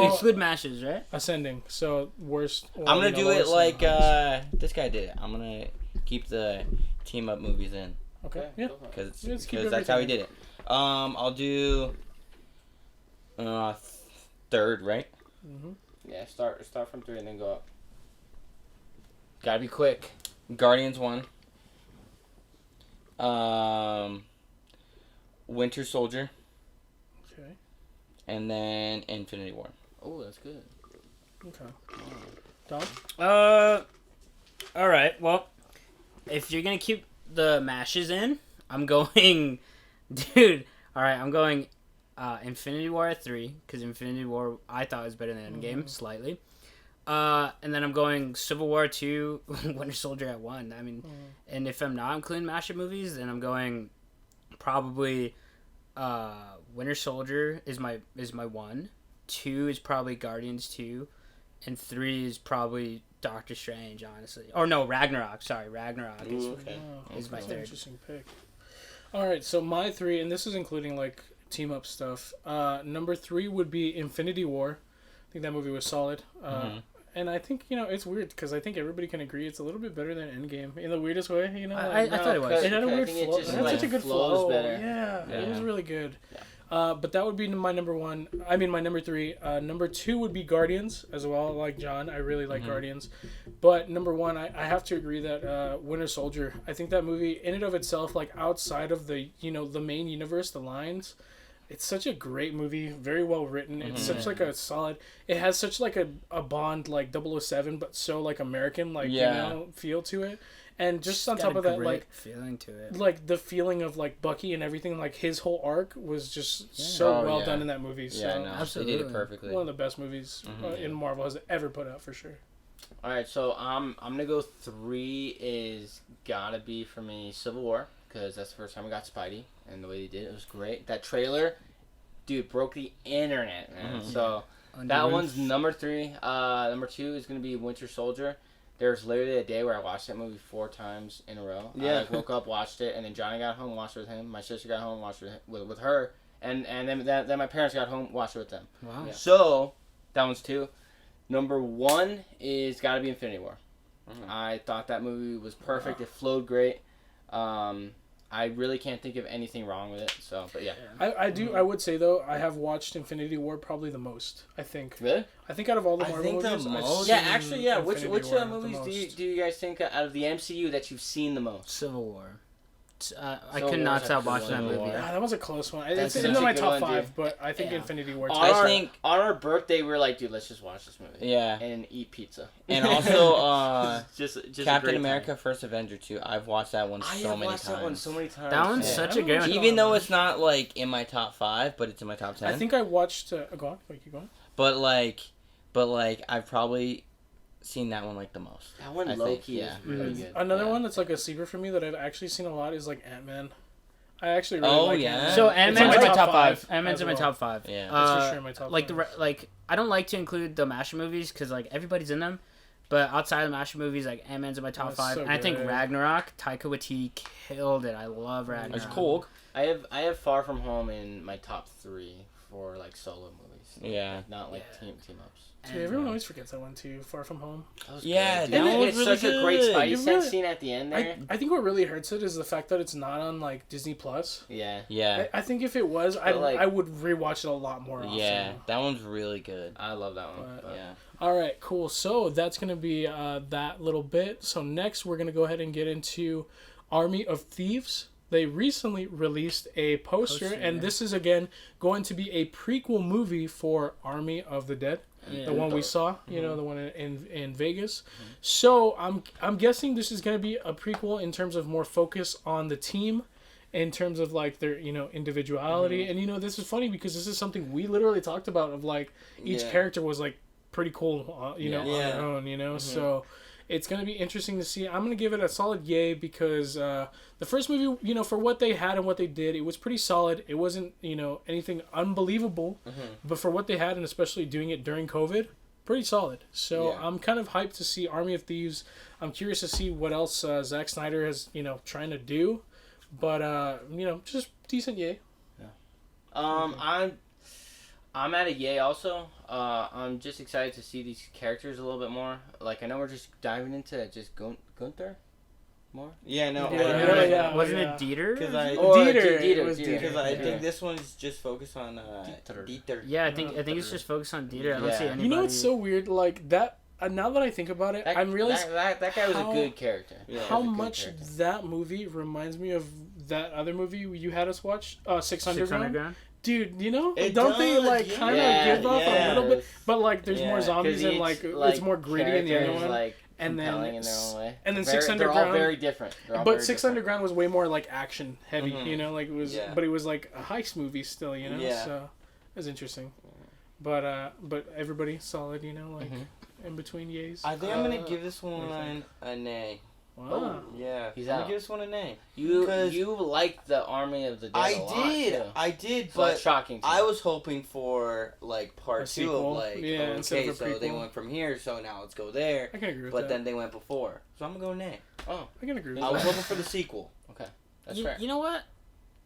Exclude mashes, right? Ascending. So worst. I'm gonna do it like this guy did it. I'm gonna keep the team up movies in. Okay. Yeah. Because that's how he did it. I'll do third, right? Mm-hmm. Yeah. Start from 3 and then go up. Gotta be quick. Guardians 1. Winter Soldier. Okay. And then Infinity War. Oh, that's good. Okay. Dom? All right. Well, if you're gonna keep the mashes in, I'm going, dude. All right, I'm going Infinity War at 3 because Infinity War I thought was better than Endgame slightly. And then I'm going Civil War 2, Winter Soldier at 1. I mean, and if I'm not including mashup movies, then I'm going probably Winter Soldier is my 1. 2 is probably Guardians 2, and 3 is probably Doctor Strange, honestly. Or no, Ragnarok. Sorry, Ragnarok is my 3rd. Interesting pick. All right, so my 3, and this is including like team up stuff. Number 3 would be Infinity War. I think that movie was solid. And I think, it's weird because I think everybody can agree it's a little bit better than Endgame in the weirdest way, I thought it was. It had a weird flow. It had such a good flow. Better. Yeah, it was really good. Yeah. But that would be my number 1. I mean, my number 3. Number 2 would be Guardians as well. Like John, I really like Guardians. But number 1, I have to agree that Winter Soldier. I think that movie, in and of itself, like outside of the the main universe, the lines. It's such a great movie, very well written. It's such like a solid. It has such like a Bond like 007, but so like American feel to it. And just on top of that, like feeling to it, like the feeling of like Bucky and everything, like his whole arc was just so well done in that movie. So absolutely, they did it perfectly. One of the best movies in Marvel has ever put out for sure. All right, so I'm gonna go 3 is gotta be for me Civil War because that's the first time I got Spidey, and the way they did it was great. That trailer, dude, broke the internet, man. Mm-hmm. So that one's number 3. Number 2 is gonna be Winter Soldier. There's literally a day where I watched that movie 4 times in a row. Yeah. I woke up, watched it, and then Johnny got home, watched it with him. My sister got home, watched it with her, and then my parents got home, watched it with them. Wow. Yeah. So that one's 2. Number 1 is gotta be Infinity War. Mm-hmm. I thought that movie was perfect. Wow. It flowed great. I really can't think of anything wrong with it. So, but yeah. I would say though, I have watched Infinity War probably the most. I think. Really? I think out of all the Marvel movies, yeah, actually, yeah. Which movies do you guys think out of the MCU that you've seen the most? Civil War. I could not stop watching that movie. Yeah, that was a close one. It's in my top 5, but I think Infinity War. I think on our birthday we were like, dude, let's just watch this movie. Yeah. And eat pizza. And also, just Captain America: First Avenger 2. I've watched that one so many times. That one so many times. That one's such a good one. Even though it's not like in my top 5, but it's in my top 10. I think I watched. Go on. Keep going. But I've probably seen that one like the most. That one low key is really good. Another one that's like a secret for me that I've actually seen a lot is like Ant-Man. I actually really like Ant-Man. So Ant-Man's in my top 5. Ant-Man's in my top 5. Yeah, that's for sure in my top 5. I don't like to include the Masher movies because like everybody's in them, but outside of the Masher movies, like Ant-Man's in my top 5. So and I think Ragnarok, Taika Waititi killed it. I love Ragnarok. It's cool. I have Far From Home in my top 3 for like solo movies. Yeah, not like team ups. Dude, everyone always forgets that one too. Far From Home. Yeah, that one was really such a great Spidey sense scene at the end there. I think what really hurts it is the fact that it's not on like Disney Plus. Yeah. I think if it was, I would rewatch it a lot more often. Yeah, that one's really good. I love that one. Yeah. All right, cool. So that's gonna be that little bit. So next we're gonna go ahead and get into Army of Thieves. They recently released a poster, and this is again going to be a prequel movie for Army of the Dead. Yeah, the one we saw, the one in Vegas. Mm-hmm. So I'm guessing this is going to be a prequel in terms of more focus on the team, in terms of like their individuality. Mm-hmm. And this is funny because this is something we literally talked about of like each character was like pretty cool, on their own. Mm-hmm. So it's going to be interesting to see. I'm going to give it a solid yay because the first movie, for what they had and what they did, it was pretty solid. It wasn't, anything unbelievable, but for what they had, and especially doing it during COVID, pretty solid. So I'm kind of hyped to see Army of Thieves. I'm curious to see what else Zack Snyder has, trying to do, but just decent yay. Yeah. I'm at a yay also. I'm just excited to see these characters a little bit more. Like, I know we're just diving into just Gunther more. Yeah, no. Wasn't it Dieter? Dieter. Because I think this one's just focused on Dieter. Yeah, I think it's just focused on Dieter. I don't see anybody. It's so weird. Like, that... now that I think about it, I'm realizing... That guy was a good character. Yeah, how much that movie reminds me of that other movie you had us watch, 600 Underground. Dude, don't they kind of give up a little bit? But like, there's more zombies and like it's more gritty in the other one. Like, and then in their own way. And then 600 They're Underground. all very different. But 600 Underground was way more like action heavy. Like it was, but it was like a heist movie still. So it was interesting. But everybody solid. In between yays. I think I'm gonna give this one a nay. Wow. Oh, yeah. He's I'm out. gonna give this one a nay. You liked the Army of the Dead a lot, I did, so but that's shocking to I me. was hoping for like part 2 of like, okay, so they went from here, so now let's go there. I can agree with that. But that. then they went before, so I'm gonna go nay. Oh, I can agree with I that. was hoping for the sequel. Okay, that's fair. You know what?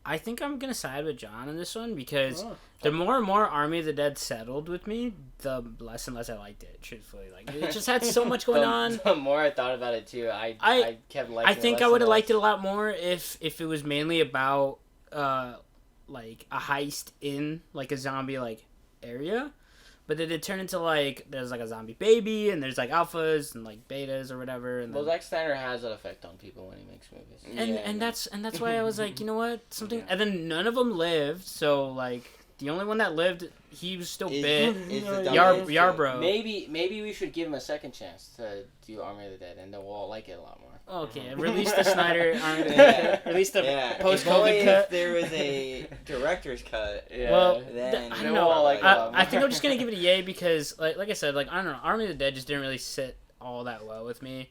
I think I'm gonna side with John on this one because the more and more Army of the Dead settled with me, the less and less I liked it. Truthfully, like it just had so much going on. The more I thought about it too, I kept liking it. I think I would have liked it a lot more if it was mainly about like a heist in like a zombie like area. But then it turned into like there's like a zombie baby and there's like alphas and like betas or whatever. And Zack Snyder has that effect on people when he makes movies. And that's why I was like, you know what, something. And then none of them lived, so like the only one that lived, he was still bit. Yarbrough. Maybe we should give him a second chance to do Army of the Dead, and then we'll all like it a lot more. Okay, release the Snyder Army of the Dead. Release the post-COVID cut. If there was a director's cut, well, then I don't know. I think I'm just gonna give it a yay because, like I said, like I don't know, Army of the Dead just didn't really sit all that well with me.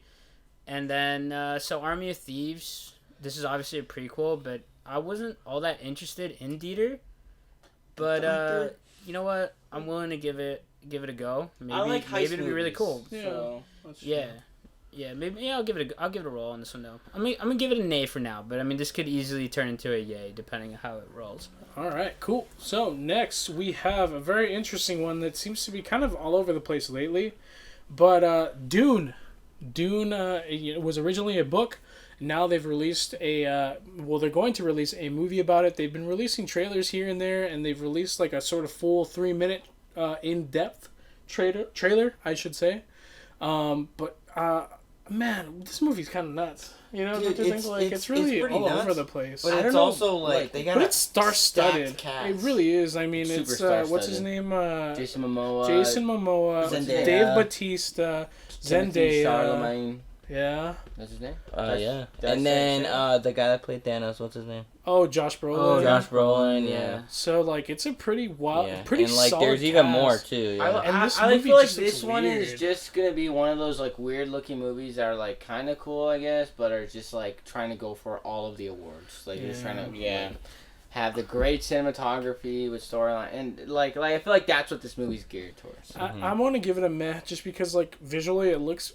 And then so Army of Thieves, this is obviously a prequel, but I wasn't all that interested in Dieter. But you know what? I'm willing to give it a go. Maybe it'd be really cool. Yeah, so, maybe I'll give it a roll on this one though. I'm gonna give it an A for now, but I mean this could easily turn into a yay depending on how it rolls. All right, cool. So next we have a very interesting one that seems to be kind of all over the place lately, but Dune. Dune was originally a book. Now they've released they're going to release a movie about it. They've been releasing trailers here and there, and they've released like a sort of full 3-minute in-depth trailer, I should say. But man, this movie's kind of nuts. You know, dude, it's really all nuts, over the place. But it's also like they got. But it's star-studded. It really is. I mean, Super it's what's his name? Jason Momoa. Zendaya. Dave Bautista. Zendaya. Charlemagne. Yeah. That's his name? Yeah. And then the guy that played Thanos, what's his name? Oh, Josh Brolin. Oh, Josh Brolin, yeah. So, like, it's a pretty wild, pretty and, like, solid there's even cast. more, too. Yeah. I feel like this one is just going to be one of those, like, weird-looking movies that are, like, kind of cool, I guess, but are just, like, trying to go for all of the awards. Like, just trying to, like, have the great cinematography with storyline. And, like, I feel like that's what this movie's geared towards. I want to give it a meh just because, like, visually it looks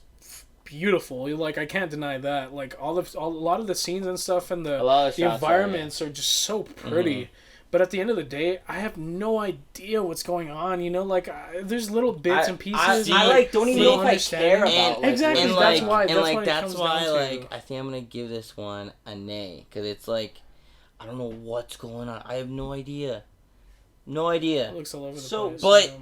beautiful. Like, I can't deny that. Like, a lot of the scenes and stuff and the environments are just so pretty. But at the end of the day, I have no idea what's going on. You know, like there's little bits and pieces. I like don't even know if I care about. Like, exactly. And that's why. That's why. Like, I think I'm gonna give this one a nay because it's like I don't know what's going on. I have no idea. No idea. It looks all over the place. But.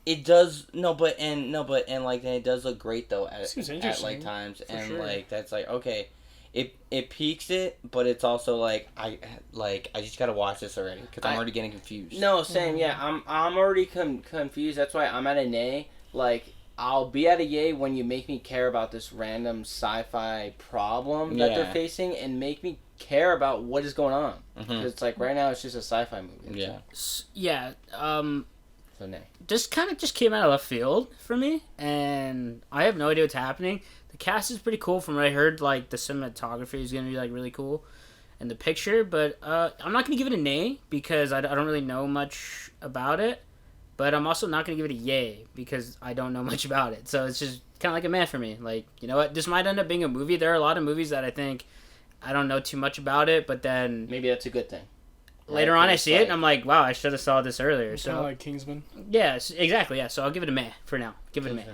It does but like it does look great though at like times and like that's like okay, it peaks it, but it's also like I just gotta watch this already because I'm already getting confused. No, same. Yeah, I'm already confused. That's why I'm at a nay. Like I'll be at a yay when you make me care about this random sci-fi problem that they're facing and make me care about what is going on. Because it's like right now it's just a sci-fi movie. Yeah. So nay. This kind of just came out of left field for me, and I have no idea what's happening. The cast is pretty cool from what I heard. Like, the cinematography is going to be, like, really cool, and the picture, but I'm not going to give it a nay, because I don't really know much about it, but I'm also not going to give it a yay, because I don't know much about it, so it's just kind of like a meh for me. Like, you know what, this might end up being a movie. There are a lot of movies that I think I don't know too much about it, but then... Maybe that's a good thing. Later on, I see it, and I'm like, wow, I should have saw this earlier. So, like Kingsman? Yeah, exactly, yeah. So I'll give it a meh for now. Give it a meh.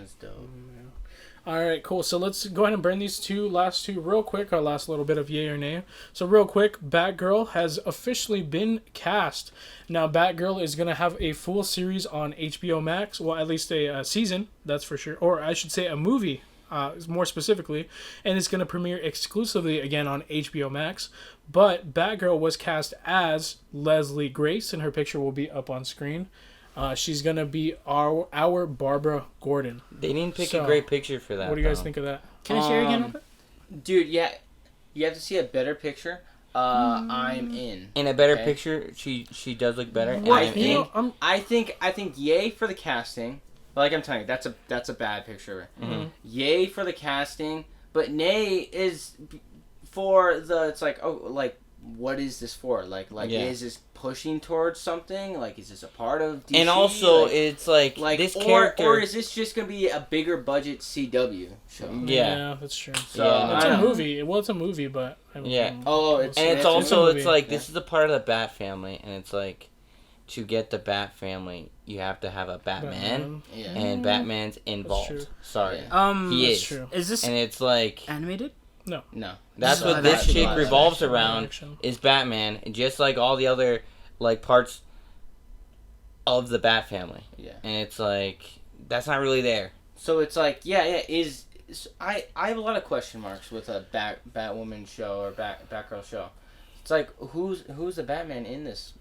All right, cool. So let's go ahead and burn these last two real quick, our last little bit of yay or nay. So real quick, Batgirl has officially been cast. Now, Batgirl is going to have a full series on HBO Max. Well, at least a season, that's for sure. Or I should say a movie. More specifically, and it's going to premiere exclusively again on HBO Max. But Batgirl was cast as Leslie Grace, and her picture will be up on screen. She's going to be our Barbara Gordon. They didn't pick a great picture for that. What do you guys think of that? Can I share again? Dude, yeah, you have to see a better picture. I'm in. In a better picture, she does look better. I think yay for the casting. Like I'm telling you, that's a bad picture. Yay for the casting, but nay is for the. It's like what is this for? Is this pushing towards something? Like is this a part of DC? And also, it's like this character, or is this just gonna be a bigger budget CW show? Yeah, that's true. So it's a movie. Well, it's a movie, but it's also this is a part of the Bat family, and it's like. To get the Bat family, you have to have a Batman, and Batman's involved. Sorry, he is. True. Is this and it's like animated? No. That's what this chick revolves around is Batman, just like all the other like parts of the Bat family. Yeah, and it's like that's not really there. So it's like I have a lot of question marks with a Batwoman show or Batgirl show. It's like who's the Batman in this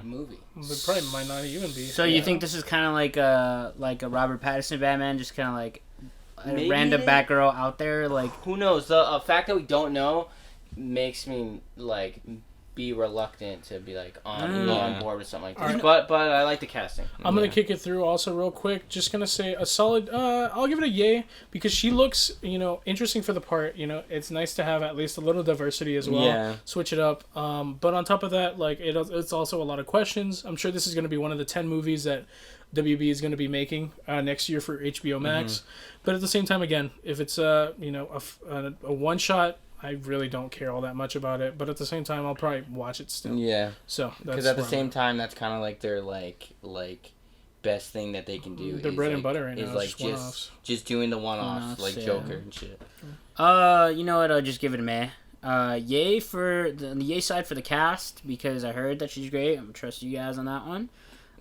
movie? There probably might not even be. So you think this is kind of like a Robert Pattinson Batman, just kind of like a random Batgirl out there? Like who knows? The fact that we don't know makes me like be reluctant to be like on board with something like this. Right. But I like the casting. I'm gonna kick it through also real quick. Just gonna say a solid. I'll give it a yay because she looks, interesting for the part. It's nice to have at least a little diversity as well. Yeah. Switch it up. But on top of that, like it's also a lot of questions. I'm sure this is gonna be one of the 10 movies that WB is gonna be making next year for HBO Max. But at the same time, again, if it's a one shot, I really don't care all that much about it, but at the same time, I'll probably watch it still. Yeah. So because at the same time, that's kind of like their like best thing that they can do. Their bread and butter right now is like just doing the one-offs like Joker and shit. You know what? I'll just give it a meh. Yay for the yay side for the cast because I heard that she's great. I'm gonna trust you guys on that one.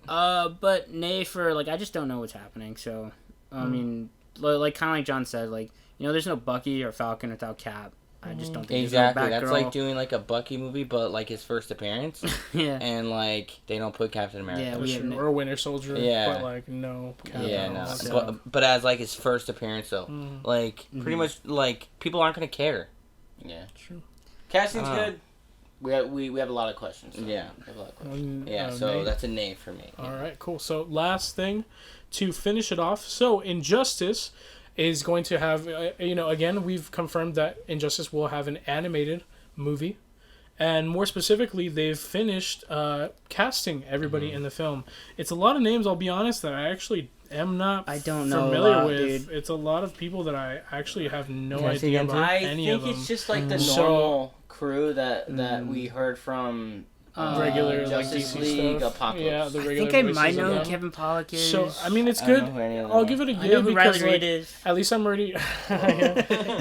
But nay for like I just don't know what's happening. So I mean, like kind of like John said, like there's no Bucky or Falcon without Cap. I just don't think exactly. That's like doing like a Bucky movie, but like his first appearance. Yeah. And like they don't put Captain America. Yeah, or Winter Soldier. Yeah. But like no. Yeah, no. So. But as like his first appearance though, like pretty much like people aren't gonna care. Yeah. True. Casting's good. We have a lot of questions. So yeah. We have a lot of questions. So that's a nay for me. All right, cool. So last thing to finish it off. So Injustice is going to have, again, we've confirmed that Injustice will have an animated movie. And more specifically, they've finished casting everybody in the film. It's a lot of names, I'll be honest, that I actually am not familiar with. Dude. It's a lot of people that I actually have no idea about any of them. I think it's just like the normal crew that we heard from... regular Justice like League stuff. Apocalypse. Yeah, the regular. I think I might know who Kevin Pollak is. So I mean, it's good. I'll give it a yay because like, at least I'm ready.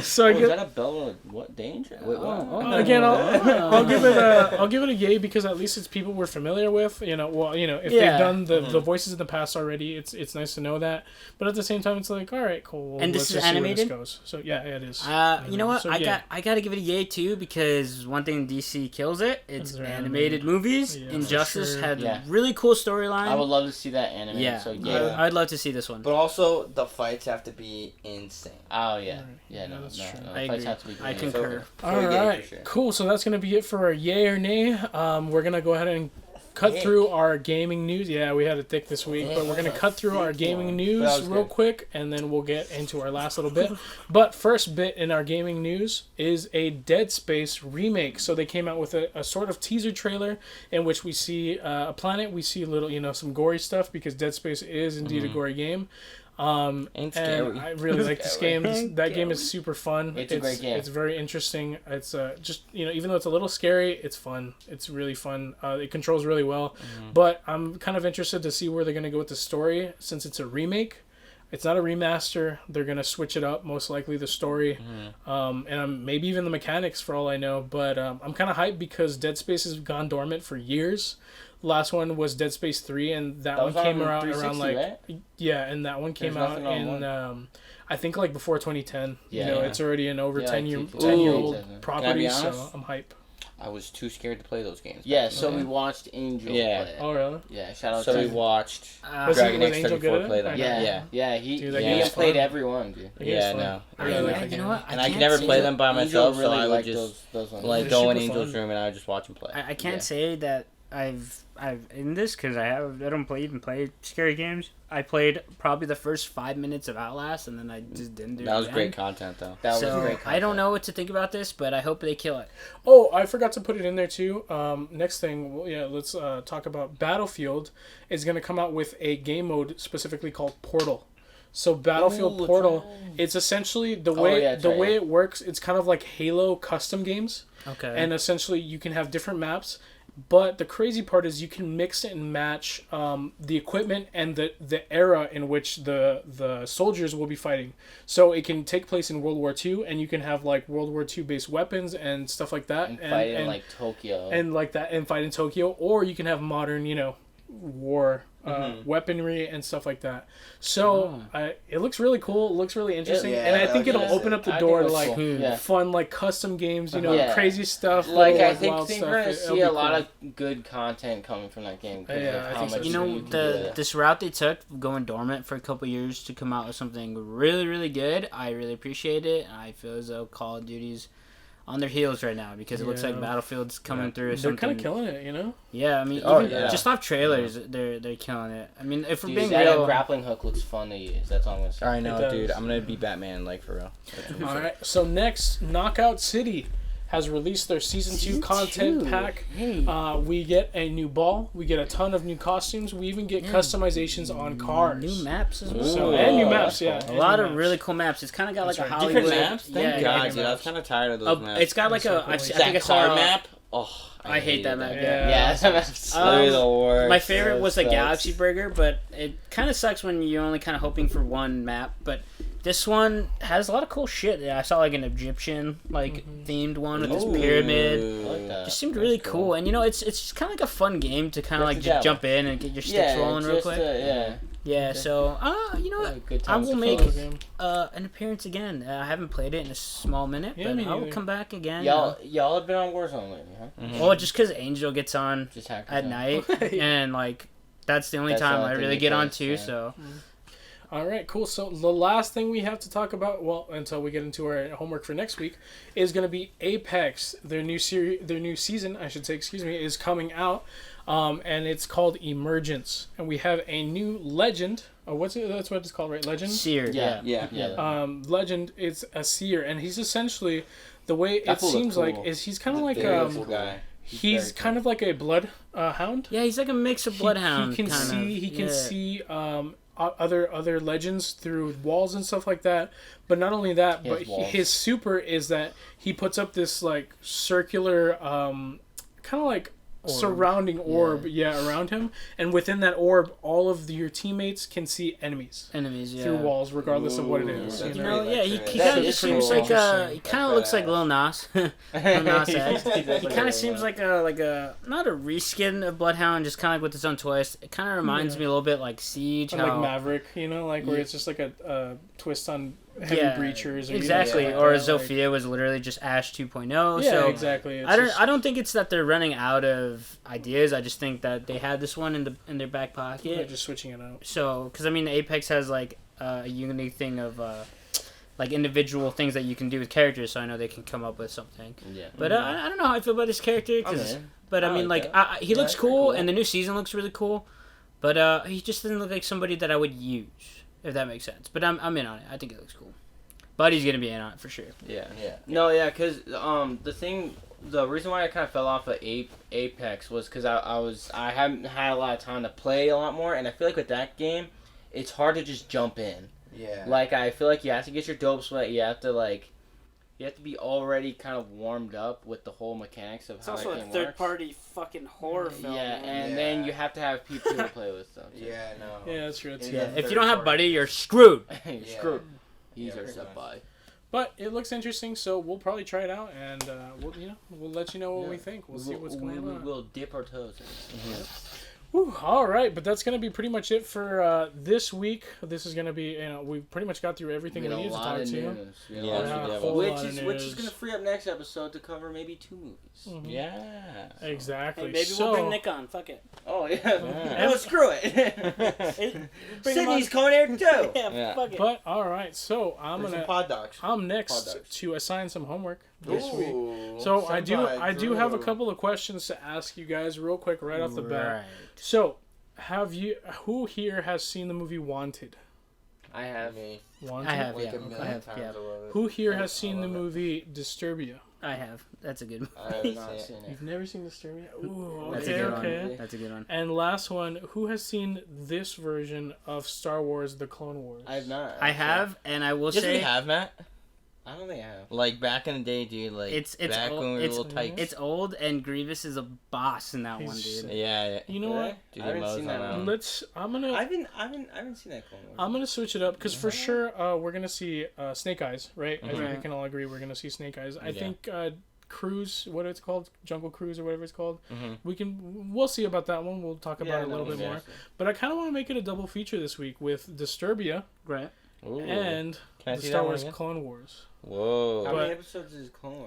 So is that a Bella Danger? Wait, what? Again, I'll give it a yay because at least it's people we're familiar with. If they've done the voices in the past already, it's nice to know that. But at the same time, it's like, all right, cool. Well, and this is animated. See where this goes. So yeah, it is. You know what? So, I got to give it a yay too because one thing DC kills it's animated movies. Yeah, Injustice had really cool storyline. I would love to see that animated. Yeah, so I'd love to see this one. But also the fights have to be insane. Oh yeah, no, that's true. The fights have to be I concur. All right, cool. So that's gonna be it for our yay or nay. We're gonna go ahead and cut through our gaming news. Yeah, we had it thick this week, but we're going to cut through our gaming news real quick, and then we'll get into our last little bit. But first bit in our gaming news is a Dead Space remake. So they came out with a sort of teaser trailer in which we see a planet, we see a little, some gory stuff, because Dead Space is indeed a gory game. And I really like this game. That game is super fun. It's a great game. It's very interesting. It's just even though it's a little scary, it's fun. It's really fun. It controls really well. But I'm kind of interested to see where they're gonna go with the story since it's a remake. It's not a remaster. They're gonna switch it up, most likely the story, and maybe even the mechanics for all I know. But I'm kind of hyped because Dead Space has gone dormant for years. Last one was Dead Space 3, and that one came around like right? And that one came out in I think like before 2010. It's already an over 10-year-old property, so I'm hype. I was too scared to play those games. Yeah, so we watched Angel play it. Oh, really? Yeah, shout out to So we watched Dragon X 34 play that. Yeah, he played every one, dude. Yeah, no. You know what? And I could never play them by myself, so I would just those ones. like go in Angel's room and I would just watch him play. I can't say that I've in this because I don't even play scary games. I played probably the first 5 minutes of Outlast, and then I just didn't do it. That was great content, though. That was great content. I don't know what to think about this, but I hope they kill it. Oh, I forgot to put it in there too. Next thing, let's talk about Battlefield is going to come out with a game mode specifically called Portal. So Battlefield Portal, it's essentially the way it works. It's kind of like Halo custom games. Okay. And essentially, you can have different maps. But the crazy part is you can mix it and match the equipment and the era in which the soldiers will be fighting. So it can take place in World War II, and you can have like World War II based weapons and stuff like that. And fight in like Tokyo. And fight in Tokyo. Or you can have modern, war weaponry and stuff like that. So it looks really cool. It looks really interesting, and I think it'll open up the door to like fun, like custom games. Crazy stuff. Like I think we're gonna see a lot of good content coming from that game. I think so. This route they took, going dormant for a couple years to come out with something really, really good. I really appreciate it. I feel as though Call of Duty's on their heels right now because it looks like Battlefield's coming through. Or something. They're kind of killing it, you know. Yeah, I mean, just off trailers, they're killing it. I mean, if we're being real, that grappling hook looks fun to use. That's all I'm gonna say. I know, dude. I'm gonna be Batman, like for real. All right. So next, Knockout City has released their season 2 content pack. Hey. We get a new ball. We get a ton of new costumes. We even get customizations on cars. New maps as well. So, and new maps, yeah. A lot of really cool maps. It's kind of got like a Hollywood. Different maps? Thank God, dude. I was kind of tired of those maps. It's got like I think I saw car map. Oh, I hate that map. Yeah, that map's literally the worst. My favorite was the Galaxy Burger, but it kind of sucks when you're only kind of hoping for one map. But this one has a lot of cool shit. I saw like an Egyptian themed one with this pyramid. I like that. Just seemed really cool. And you know, it's just kind of like a fun game to kind of like just jump in and get your sticks rolling real quick. Yeah, so you know what? I will make an appearance again. I haven't played it in a small minute, but I will come back again. Y'all have been on Warzone lately, huh? Mm-hmm. Well, just because Angel gets on at night, and like that's the only time I really get on too. So. All right, cool. So the last thing we have to talk about, well, until we get into our homework for next week, is going to be Apex. Their new season, I should say, is coming out, and it's called Emergence. And we have a new legend. Oh, what's it? That's what it's called, right? Legend. Seer. Yeah. Legend. It's a seer, and he's essentially the way it seems like is he's kind of like guy. He's kind of like a blood hound. Yeah, he's like a mix of bloodhound. He can see other legends through walls and stuff like that. But not only that, but his super is that he puts up this like circular kind of like surrounding orb around him, and within that orb all of your teammates can see enemies through walls regardless of what it is. He kind of just seems like he kind of looks like Lil Nas. Lil Nas X. He kind of seems like a not a reskin of Bloodhound, just kind of like with his own twist. It kind of reminds me a little bit like Siege, like Maverick, you know, like where it's just like a twist on heavy breachers. Exactly. Or Zofia was literally just Ash 2.0. Yeah, so exactly. I don't think it's that they're running out of ideas. I just think that they had this one in their back pocket. They're just switching it out. So, because I mean, Apex has like a unique thing of like individual things that you can do with characters. So I know they can come up with something. Yeah. But I don't know how I feel about this character. But I mean, he looks cool, and the new season looks really cool. But he just doesn't look like somebody that I would use. If that makes sense. But I'm in on it. I think it looks cool. Buddy's going to be in on it for sure. Yeah. No, yeah, because the reason why I kind of fell off of Apex was because I haven't had a lot of time to play a lot more, and I feel like with that game, it's hard to just jump in. Yeah. Like, I feel like you have to get your dope sweat, you have to be already kind of warmed up with the whole mechanics of how that game works. It's also a third-party fucking horror film. Yeah, and then you have to have people to play with stuff. Yeah, no. Yeah, that's true. If you don't have Buddy, you're screwed. You're screwed. He's our sub-by. But it looks interesting, so we'll probably try it out, and we'll let you know what we think. We'll see what's going on. We'll dip our toes in it. Whew, all right, but that's going to be pretty much it for this week. This is going to be, we pretty much got through everything we needed to talk to. Which is going to free up next episode to cover maybe 2 movies. Mm-hmm. Yeah. Exactly. Hey, maybe we'll bring Nick on. Fuck it. Oh, yeah. Oh, screw it. Sydney's coming here, too. Fuck it. But, all right, so I'm next to assign some homework this week. So I do have a couple of questions to ask you guys real quick right off the bat. So, who here has seen the movie Wanted? I have. Wanted? I have, yeah. Who here has seen the movie Disturbia? I have. That's a good movie. I have not seen it. You've never seen Disturbia? Ooh, That's a good one. That's a good one. And last one, who has seen this version of Star Wars: The Clone Wars? I have not. I have, and I will say... Doesn't he have, Matt? I don't think I have. Like, back in the day, dude, like, it's back old, when we were little tight. It's old, and Grievous is a boss in that one, dude. Yeah. You know what? Dude, I haven't seen that one. I haven't seen that Clone Wars. I'm gonna switch it up, because for sure, we're gonna see Snake Eyes, right? I think we can all agree we're gonna see Snake Eyes. I think Cruise, what it's called, Jungle Cruise or whatever it's called. We'll see about that one. We'll talk about it a little bit more. But I kind of want to make it a double feature this week with Disturbia, right? And the Star Wars Clone Wars. Whoa! How many episodes is Clone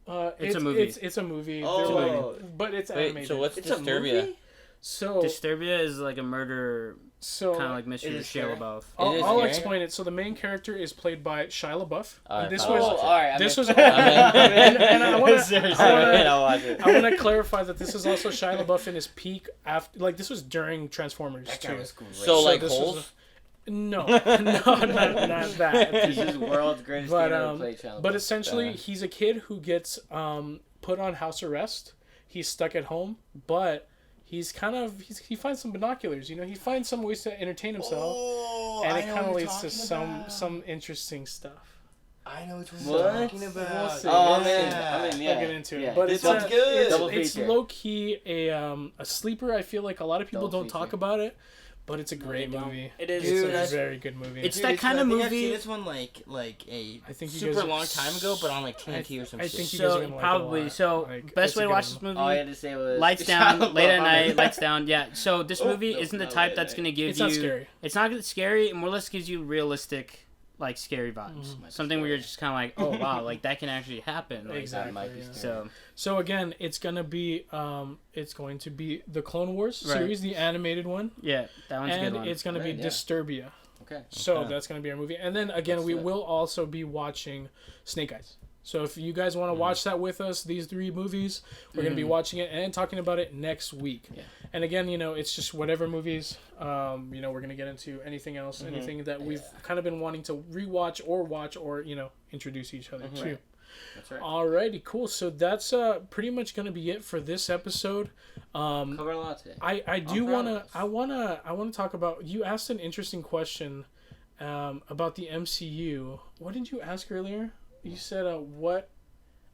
Wars? It's a movie. It's a movie. Oh, but it's animated. So what's Disturbia? So Disturbia is like a murder, so kind of like Mystery of Shia LaBeouf. I'll explain it. So the main character is played by Shia LaBeouf. This was and I want to clarify that this is also Shia LaBeouf in his peak after, like this was during Transformers too. So like Holes. No, not that. This is world's greatest thing ever played, Shia LaBeouf. But essentially, he's a kid who gets put on house arrest. He's stuck at home, but he's he finds some binoculars. You know, he finds some ways to entertain himself, and it kind of leads to some interesting stuff. I know what you're talking about. I'm in. I'll get into it. Yeah. But It's good. It's low key a sleeper. I feel like a lot of people don't talk about it. But it's a great movie. It is. It's a very good movie. It's that kind of movie. I've seen this one like a I think super long time ago, but on like TNT or some shit. I think you guys are gonna probably. like So best way to watch this movie. All I had to say was lights down, late at night, lights down. Yeah. So this movie isn't the type that's gonna give you. It's not scary. It's not scary. It more or less gives you realistic, like scary vibes. Something where you're just kind of like, oh wow, like that can actually happen. Like, Exactly. That might be scary. So again, it's going to be the Clone Wars series, the animated one. Yeah, that one's a good one. And it's going to be Disturbia. Okay. So that's going to be our movie. And then again, we will also be watching Snake Eyes. So if you guys want to watch that with us, these 3 movies, we're going to be watching it and talking about it next week. Yeah. And again, it's just whatever movies, we're going to get into anything else, anything that we've kind of been wanting to rewatch or watch or, introduce each other to. That's right. Alrighty, cool. So that's pretty much going to be it for this episode. Covered a lot today. I wanna talk about, you asked an interesting question about the MCU. What did you ask earlier? You said what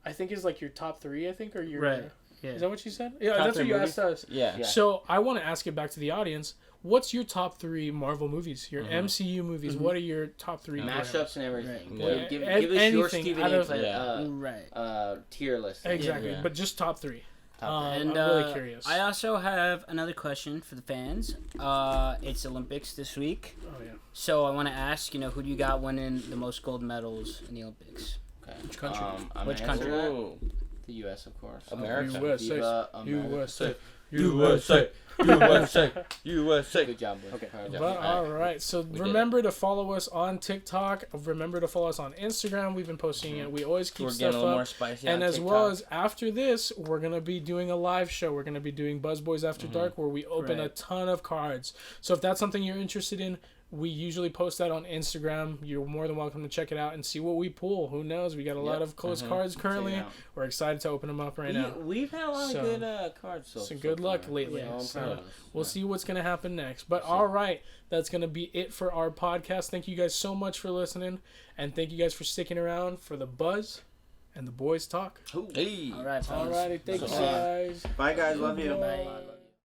I think is like your top 3, I think, or your right. Yeah. Is that what you said? Yeah, Top that's 3 what you movies? asked us. Yeah. So I want to ask it back to the audience. What's your top 3 Marvel movies? Your MCU movies. What are your top 3? Mashups and everything. Yeah. Give us your Anything Stephen out of- A. Tier list. Exactly, Yeah. but just top 3. And I'm really curious. I also have another question for the fans. It's Olympics this week. Oh yeah. So I want to ask, who do you got winning the most gold medals in the Olympics? Okay. Which country? Which country? The U.S. of course. America. USA. Viva America. USA. USA. Good job, boys. Okay. Good job. But all right, so remember to follow us on TikTok. Remember to follow us on Instagram. We've been posting it. We always keep We're stuff getting a little up. more spicy. And on as TikTok. well as after this, we're gonna be doing a live show. We're gonna be doing BuzzBoys After Dark, where we open a ton of cards. So if that's something you're interested in, we usually post that on Instagram. You're more than welcome to check it out and see what we pull. Who knows? We got a lot of close cards currently. We're excited to open them up right now. We've had a lot of good cards. So good luck lately. Yeah, So we'll see what's going to happen next. But all right, that's going to be it for our podcast. Thank you guys so much for listening. And thank you guys for sticking around for the Buzz and the Boys Talk. Hey. All right, fellas. All righty. Thank you guys. Bye, guys. Love you. Bye.